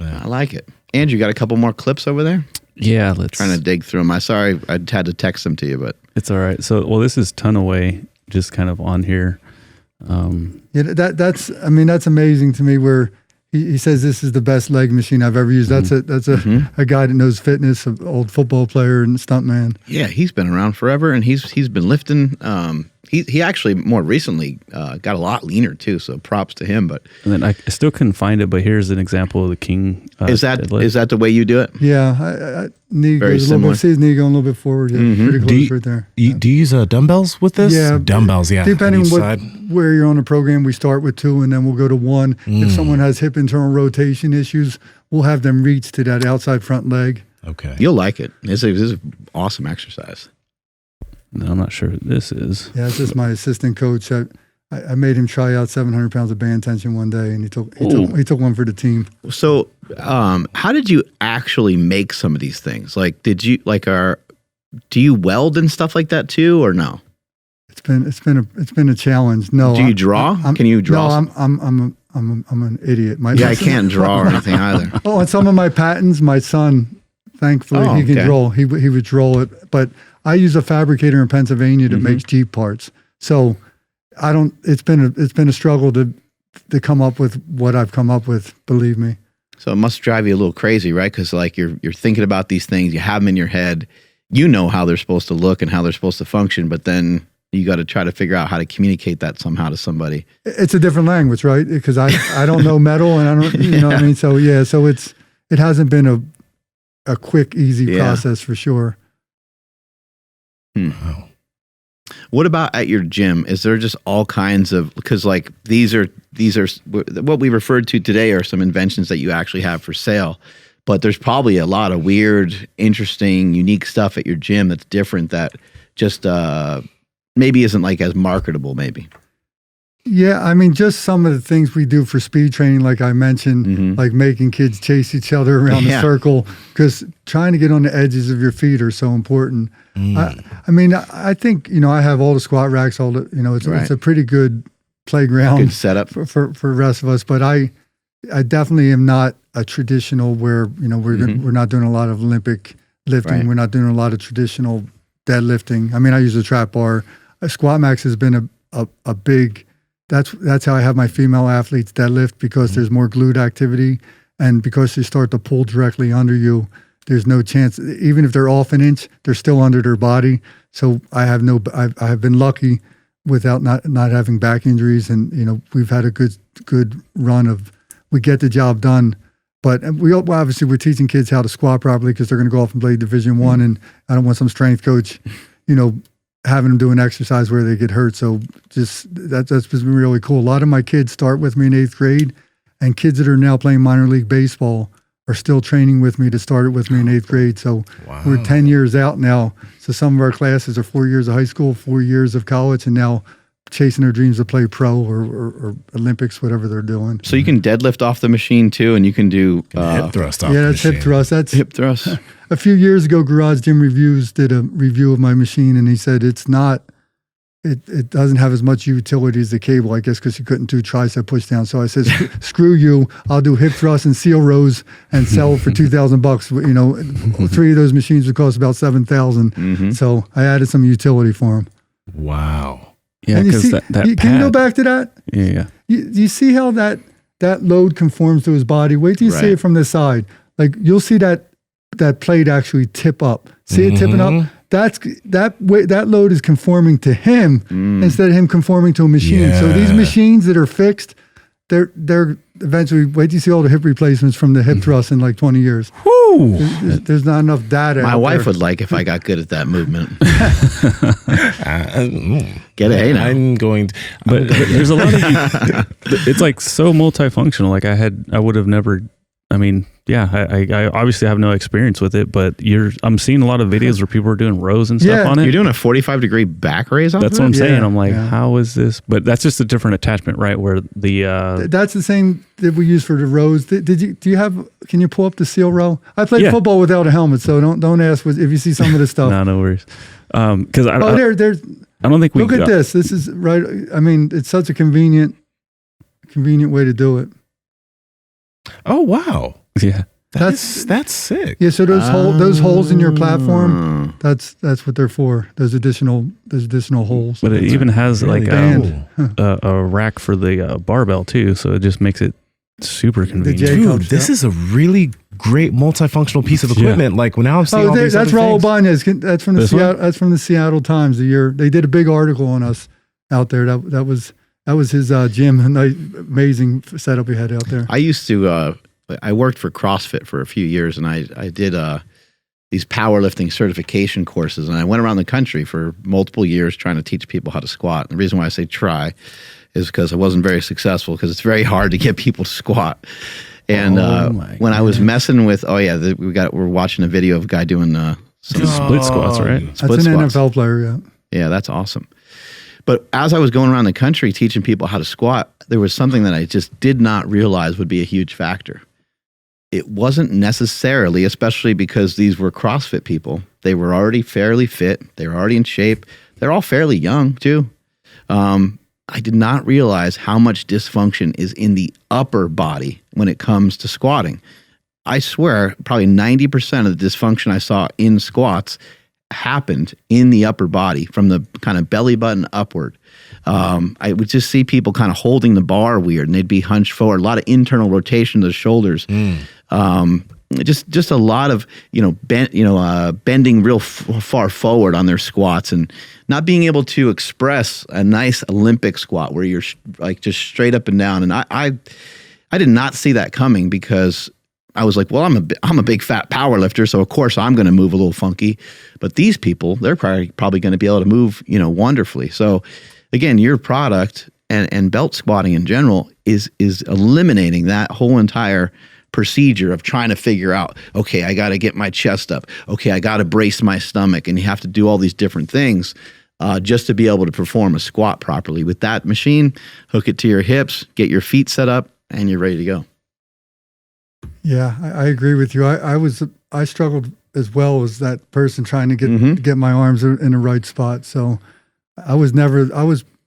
I like it. Andrew, you got a couple more clips over there? Yeah, let's. Trying to dig through them. I had to text them to you, but It's all right. So, well, this is ton away, just kind of on here. Yeah, that's amazing to me. Where he says this is the best leg machine I've ever used. That's a guy that knows fitness, an old football player and stuntman. yeah, he's been around forever, and he's been lifting. He actually more recently got a lot leaner too. So props to him. But And then I still couldn't find it, but here's an example of the king. is deadlift. that the way you do it? Yeah, knee Very goes a little similar. bit. See his knee going a little bit forward. Yeah, pretty close right there. Do you use dumbbells with this? Yeah, Dumbbells, yeah. Depending on each on side. where you're on the program, we start with 2 and then we'll go to 1. If someone has hip internal rotation issues, we'll have them reach to that outside front leg. Okay. You'll like it. This is an awesome exercise. No, I'm not sure what this is. Yeah, it's just my assistant coach. I made him try out 700 pounds of band tension one day, and he took one for the team. So, how did you actually make some of these things? Like, do you weld and stuff like that too, or no? It's been a challenge. No. Do you draw? Can you draw? No, I'm an idiot. I can't draw or anything either. Oh, and some of my patents, my son, thankfully, he can okay. draw. He would draw it, but I use a fabricator in Pennsylvania that makes Jeep parts. So I don't. It's been a struggle to come up with what I've come up with. Believe me. So it must drive you a little crazy, right? Because like you're thinking about these things, you have them in your head, you know how they're supposed to look and how they're supposed to function, but then you got to try to figure out how to communicate that somehow to somebody. It's a different language, right? Because I don't know metal, and I don't, you know what I mean. So yeah, so it hasn't been a quick, easy process for sure. Wow. What about at your gym? Is there just all kinds of, because like these are what we referred to today are some inventions that you actually have for sale, but there's probably a lot of weird, interesting, unique stuff at your gym that's different that just maybe isn't like as marketable maybe. Yeah, I mean, just some of the things we do for speed training, like I mentioned, like making kids chase each other around the circle, because trying to get on the edges of your feet are so important. I mean, I think, I have all the squat racks, all the, it's a pretty good playground. Good setup. For the rest of us. But I definitely am not a traditional where, we're not doing a lot of Olympic lifting. Right. We're not doing a lot of traditional deadlifting. I mean, I use a trap bar. SquatMAX has been a big... That's how I have my female athletes deadlift, because there's more glute activity, and because they start to pull directly under you, there's no chance. Even if they're off an inch, they're still under their body. So I have been lucky without not having back injuries, and we've had a good run of, we get the job done. But we're teaching kids how to squat properly, because they're going to go off and play Division I, and I don't want some strength coach, having them do an exercise where they get hurt. So just that's been really cool. A lot of my kids start with me in 8th grade, and kids that are now playing minor league baseball are still training with me that started with me in 8th grade. So we're 10 years out now. So some of our classes are 4 years of high school, 4 years of college, and now chasing their dreams to play pro or Olympics, whatever they're doing. So you can deadlift off the machine too, and you can do hip thrust off. Yeah, the that's hip machine. thrust. That's hip thrust. a few years ago, Garage Gym Reviews did a review of my machine, and he said it doesn't have as much utility as the cable, I guess, because you couldn't do tricep push down. So I said, screw you, I'll do hip thrust and seal rows and sell for $2,000. 3 of those machines would cost about $7,000. So I added some utility for them. Wow. Yeah, And you because see, that can you pad. go back to that? Yeah. You see how that load conforms to his body? Wait till you see Right. it from the side. Like you'll see that plate actually tip up. See it tipping up? That load is conforming to him instead of him conforming to a machine. So these machines that are fixed, they're eventually, wait till you see all the hip replacements from the hip thrust in like 20 years. Woo! There's not enough data. My out wife there. would like if I got good at that movement. Get it, hey now. I'm going to, But there's a lot of, it's like so multifunctional. Like I would have never, I mean, yeah, I obviously have no experience with it, but I'm seeing a lot of videos where people are doing rows and stuff Yeah. on it. You're doing a 45-degree back raise off That's of what I'm it? saying. Yeah, I'm like, yeah. how is this? But that's just a different attachment, right? Where the That's the same that we use for the rows. Can you pull up the seal row? I played Yeah. football without a helmet, so don't ask if you see some of the stuff. no worries. Because there's. I don't think we Look at this. This is right. I mean, it's such a convenient way to do it. oh, wow. Yeah. That's sick. Yeah, so those holes in your platform, that's what they're for. Those additional holes. But it even has like band. a rack for the barbell too, so it just makes it super convenient. Dude, this is a really great multifunctional piece of equipment. Like now I'm seeing all these that's other Raul things. Banez. That's from the Seattle. That's from the Seattle Times. They did a big article on us out there. That was his gym. A nice, amazing setup he had out there. I used to. I worked for CrossFit for a few years, and I did these powerlifting certification courses, and I went around the country for multiple years trying to teach people how to squat. And the reason why I say try is because I wasn't very successful, because it's very hard to get people to squat. And when I was messing with, we're watching a video of a guy doing some split squats, right? That's an NFL player, yeah. Yeah, that's awesome. But as I was going around the country teaching people how to squat, there was something that I just did not realize would be a huge factor. It wasn't necessarily, especially because these were CrossFit people. They were already fairly fit. They were already in shape. They're all fairly young too. I did not realize how much dysfunction is in the upper body when it comes to squatting. I swear probably 90% of the dysfunction I saw in squats happened in the upper body from the kind of belly button upward. I would just see people kind of holding the bar weird, and they'd be hunched forward, a lot of internal rotation of the shoulders. Just a lot of, bending real far forward on their squats, and not being able to express a nice Olympic squat where you're like just straight up and down. And I did not see that coming, because I was like, well, I'm a big fat power lifter, so of course I'm going to move a little funky. But these people, they're probably going to be able to move, wonderfully. So again, your product and belt squatting in general is eliminating that whole entire procedure of trying to figure out, okay, I got to get my chest up. Okay, I got to brace my stomach, and you have to do all these different things just to be able to perform a squat properly. With that machine, hook it to your hips, get your feet set up, and you're ready to go. Yeah, I agree with you. I struggled as well as that person trying to get my arms in the right spot. So I was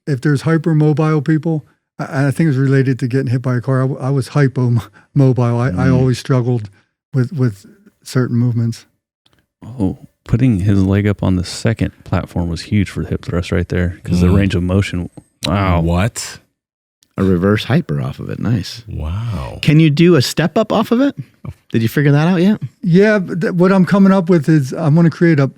if there's hypermobile people, I think it was related to getting hit by a car. I was hypomobile. I always struggled with certain movements. Oh, putting his leg up on the second platform was huge for the hip thrust right there, because the range of motion. Wow. What? A reverse hyper off of it. Nice. Wow. Can you do a step up off of it? Did you figure that out yet? Yeah, what I'm coming up with is I'm going to create a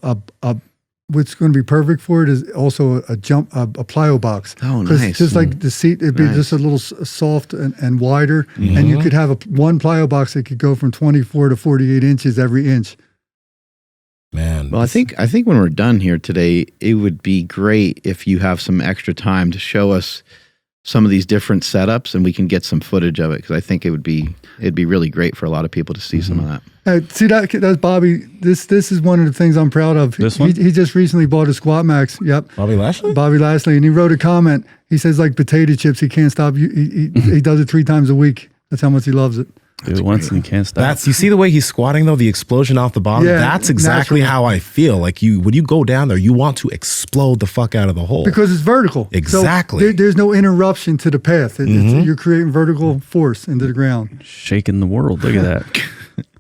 what's going to be perfect for it is also a plyo box. Oh, nice. Just like the seat, it'd be just a little soft and wider, and you could have one plyo box that could go from 24 to 48 inches every inch. Man. Well, I think when we're done here today, it would be great if you have some extra time to show us some of these different setups, and we can get some footage of it, because I think it'd be really great for a lot of people to see some of that. See that's Bobby. This is one of the things I'm proud of. This one? He just recently bought a SquatMAX. Yep. Bobby Lashley, and he wrote a comment. He says, like potato chips, he can't stop. He does it 3 times a week. That's how much he loves it. Do it once and you can't stop. You see the way he's squatting though, the explosion off the bottom. Yeah, that's exactly how I feel. Like when you go down there, you want to explode the fuck out of the hole, because it's vertical. Exactly. So there's no interruption to the path. You're creating vertical force into the ground. Shaking the world. Look at that.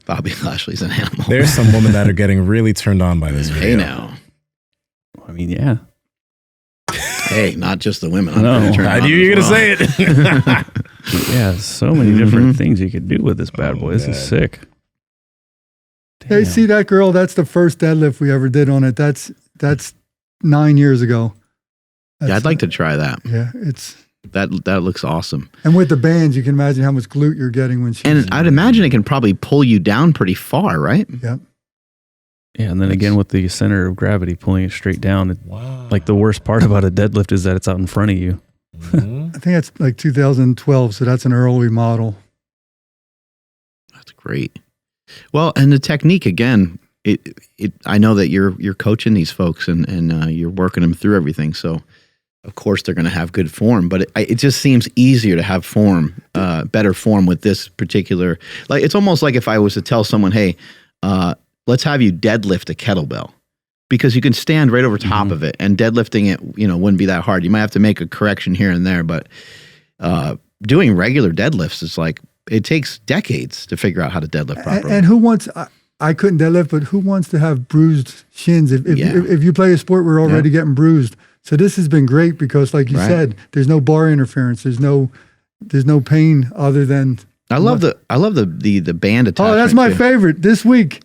Bobby Lashley's an animal. There's some women that are getting really turned on by this video. Hey now. I mean, yeah. Hey, not just the women. I knew you were going to say it. Yeah, so many different things you could do with this bad boy. This is sick. Hey, see that girl? That's the first deadlift we ever did on it. That's 9 years ago. Yeah, I'd like to try that. Yeah, that looks awesome. And with the bands, you can imagine how much glute you're getting when she. And I'd imagine it can probably pull you down pretty far, right? Yep. Yeah, and then again with the center of gravity pulling it straight down. Wow. Like the worst part about a deadlift is that it's out in front of you. I think that's like 2012, so that's an early model. That's great. Well, and the technique again, I know that you're coaching these folks and you're working them through everything. So of course they're going to have good form, but it just seems easier to have better form with this particular. Like it's almost like if I was to tell someone, hey, let's have you deadlift a kettlebell, because you can stand right over top of it, and deadlifting it, wouldn't be that hard. You might have to make a correction here and there, but doing regular deadlifts is like it takes decades to figure out how to deadlift properly. And who wants? I couldn't deadlift, but who wants to have bruised shins? If you play a sport, we're already getting bruised. So this has been great because, like you said, there's no bar interference. There's no pain other than. I love the band attachment. Oh, that's my favorite this week.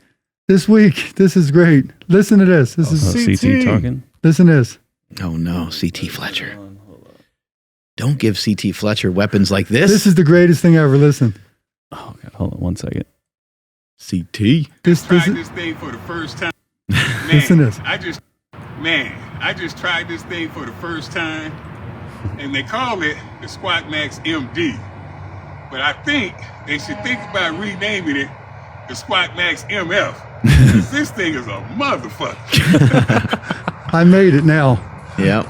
This is great. Listen to this. This is CT talking. Listen to this. Oh no, CT Fletcher. Don't give CT Fletcher weapons like this. This is the greatest thing ever. Listen. Oh God, hold on 1 second. CT. This thing for the first time. Man, listen to this. I just tried this thing for the first time, and they call it the SquatMAX MD. But I think they should think about renaming it the SquatMAX MF. This thing is a motherfucker. I made it now. Yeah.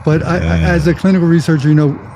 But as a clinical researcher,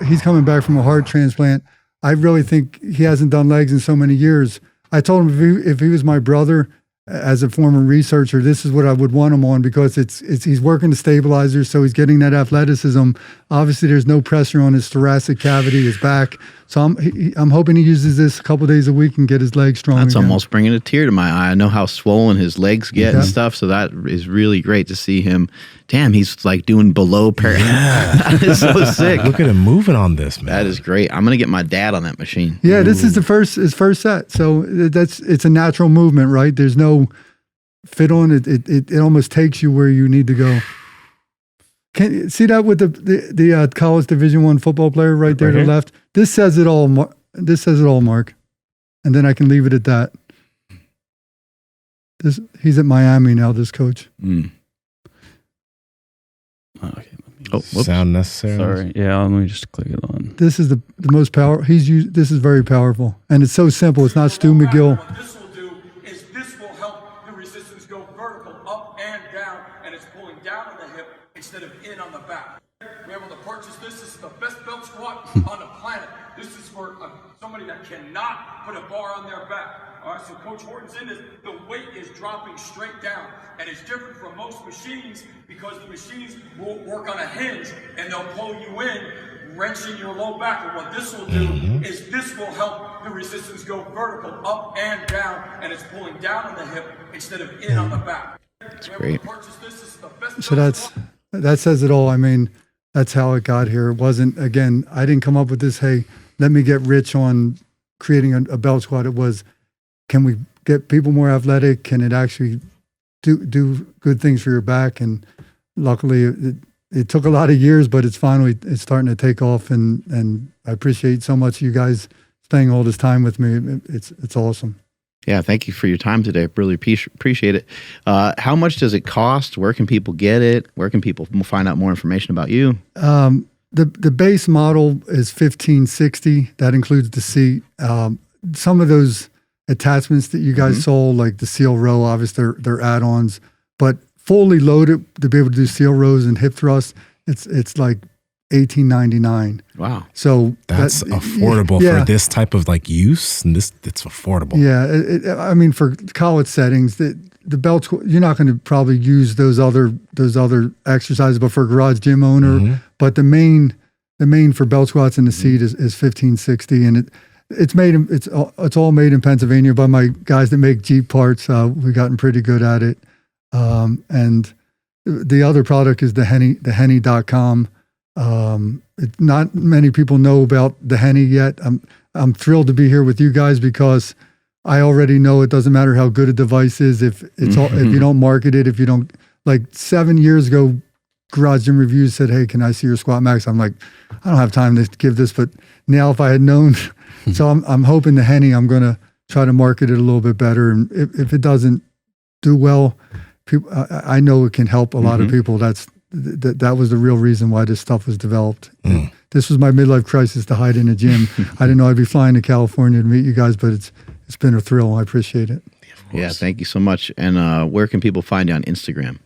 he's coming back from a heart transplant. I really think he hasn't done legs in so many years. I told him if he was my brother, as a former researcher, this is what I would want him on because he's working the stabilizers, so he's getting that athleticism. Obviously, there's no pressure on his thoracic cavity, his back. So I'm hoping he uses this a couple days a week and get his legs strong. That's again. almost bringing a tear to my eye. I know how swollen his legs get and stuff, so that is really great to see him. Damn, he's like doing below parallel. Yeah. That is so sick. Look at him moving on this, man. That is great. I'm gonna get my dad on that machine. Yeah, this is his first set, so it's a natural movement, right? There's no fit on it. It almost takes you where you need to go. Can you see that with the college Division I football player right there to the left? This says it all. This says it all, Mark. And then I can leave it at that. He's at Miami now. This coach. Okay. Sound necessary? Sorry. Yeah, let me just click it on. This is the most power. This is very powerful, and it's so simple. It's not Stu McGill. What this will do is this will help the resistance go vertical, up and down, and it's pulling down on the hip instead of in on the back. We're able to purchase this. This is the best belt squat on the planet. This is for somebody that cannot put a bar on their back. All right, so Coach Horton's in this. The weight is dropping straight down, and it's different from most machines because the machines will work on a hinge and they'll pull you in, wrenching your low back. And what this will do is this will help the resistance go vertical, up and down, and it's pulling down on the hip instead of in on the back. That's great. So that says it all. I mean, that's how it got here. It wasn't, again, I didn't come up with this, hey, let me get rich on creating a belt squat. It was, can we get people more athletic? Can it actually do good things for your back? And luckily, it took a lot of years, but it's starting to take off. And I appreciate so much you guys staying all this time with me. It's awesome. Yeah, thank you for your time today. Really appreciate it. How much does it cost? Where can people get it? Where can people find out more information about you? The base model is $1,560. That includes the seat. Some of those attachments that you guys sold, like the seal row, obviously they're add-ons, but fully loaded to be able to do seal rows and hip thrusts, it's like $1,899. Wow. So that's affordable for this type of like use, and it's affordable. Yeah, I mean, for college settings, the belt, you're not going to probably use those other exercises, but for a garage gym owner, but the main for belt squats and the seat is $1,560, and it's all made in Pennsylvania by my guys that make Jeep parts. We've gotten pretty good at it. And the other product is the Henny.com. Not many people know about the Henny yet. I'm thrilled to be here with you guys because I already know it doesn't matter how good a device is if you don't market it, if you don't, like 7 years ago, Garage Gym Reviews said, "Hey, can I see your SquatMAX?" I'm like, I don't have time to give this, but now if I had known, so I'm hoping the Henny, I'm going to try to market it a little bit better. And if it doesn't do well, I know it can help a lot of people. That was the real reason why this stuff was developed. This was my midlife crisis to hide in a gym. I didn't know I'd be flying to California to meet you guys, but it's been a thrill. I appreciate it. Yeah, thank you so much. And where can people find you on Instagram?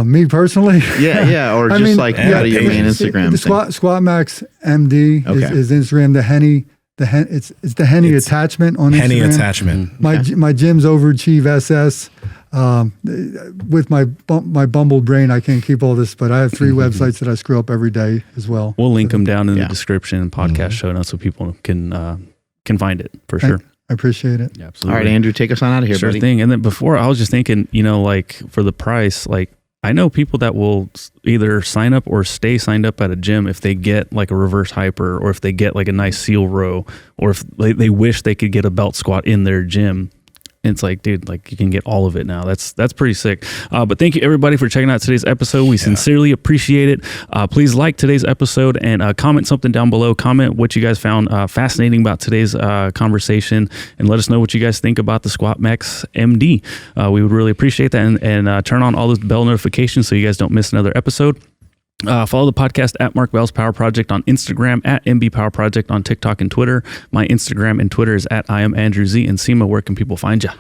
Me personally? Yeah, or just your main Instagram. The SquatMAX MD is Instagram. The Henny, it's the Henny attachment on Instagram. Henny attachment. My gym's Overachieve SS. With my bumbled brain, I can't keep all this, but I have 3 websites that I screw up every day as well. We'll link them down in the description and podcast show notes so people can find it for sure. I appreciate it. Yeah, absolutely. All right, Andrew, take us on out of here, Sure buddy. thing. And then before, I was just thinking, like for the price, like I know people that will either sign up or stay signed up at a gym if they get like a reverse hyper, or if they get like a nice seal row, or if they wish they could get a belt squat in their gym. And it's like, dude, like you can get all of it now. That's pretty sick. But thank you everybody for checking out today's episode. We sincerely appreciate it. Please like today's episode and comment something down below. Comment what you guys found fascinating about today's conversation, and let us know what you guys think about the SquatMAX MD. We would really appreciate that, and turn on all those bell notifications so you guys don't miss another episode. Follow the podcast at Mark Bell's Power Project on Instagram, at MB Power Project on TikTok and Twitter. My Instagram and Twitter is at I am Andrew Z. And Nsima, where can people find you?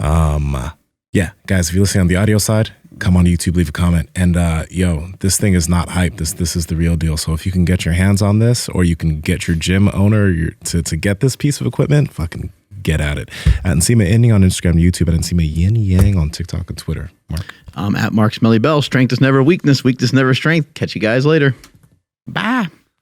Yeah, guys, if you're listening on the audio side, come on YouTube, leave a comment. And this thing is not hype. This is the real deal. So if you can get your hands on this, or you can get your gym owner to get this piece of equipment, fucking get at it. At Nsima Ending on Instagram and YouTube, at Nsima Yin Yang on TikTok and Twitter. Mark. At Mark Smelly Bell. Strength is never weakness. Weakness never strength. Catch you guys later. Bye.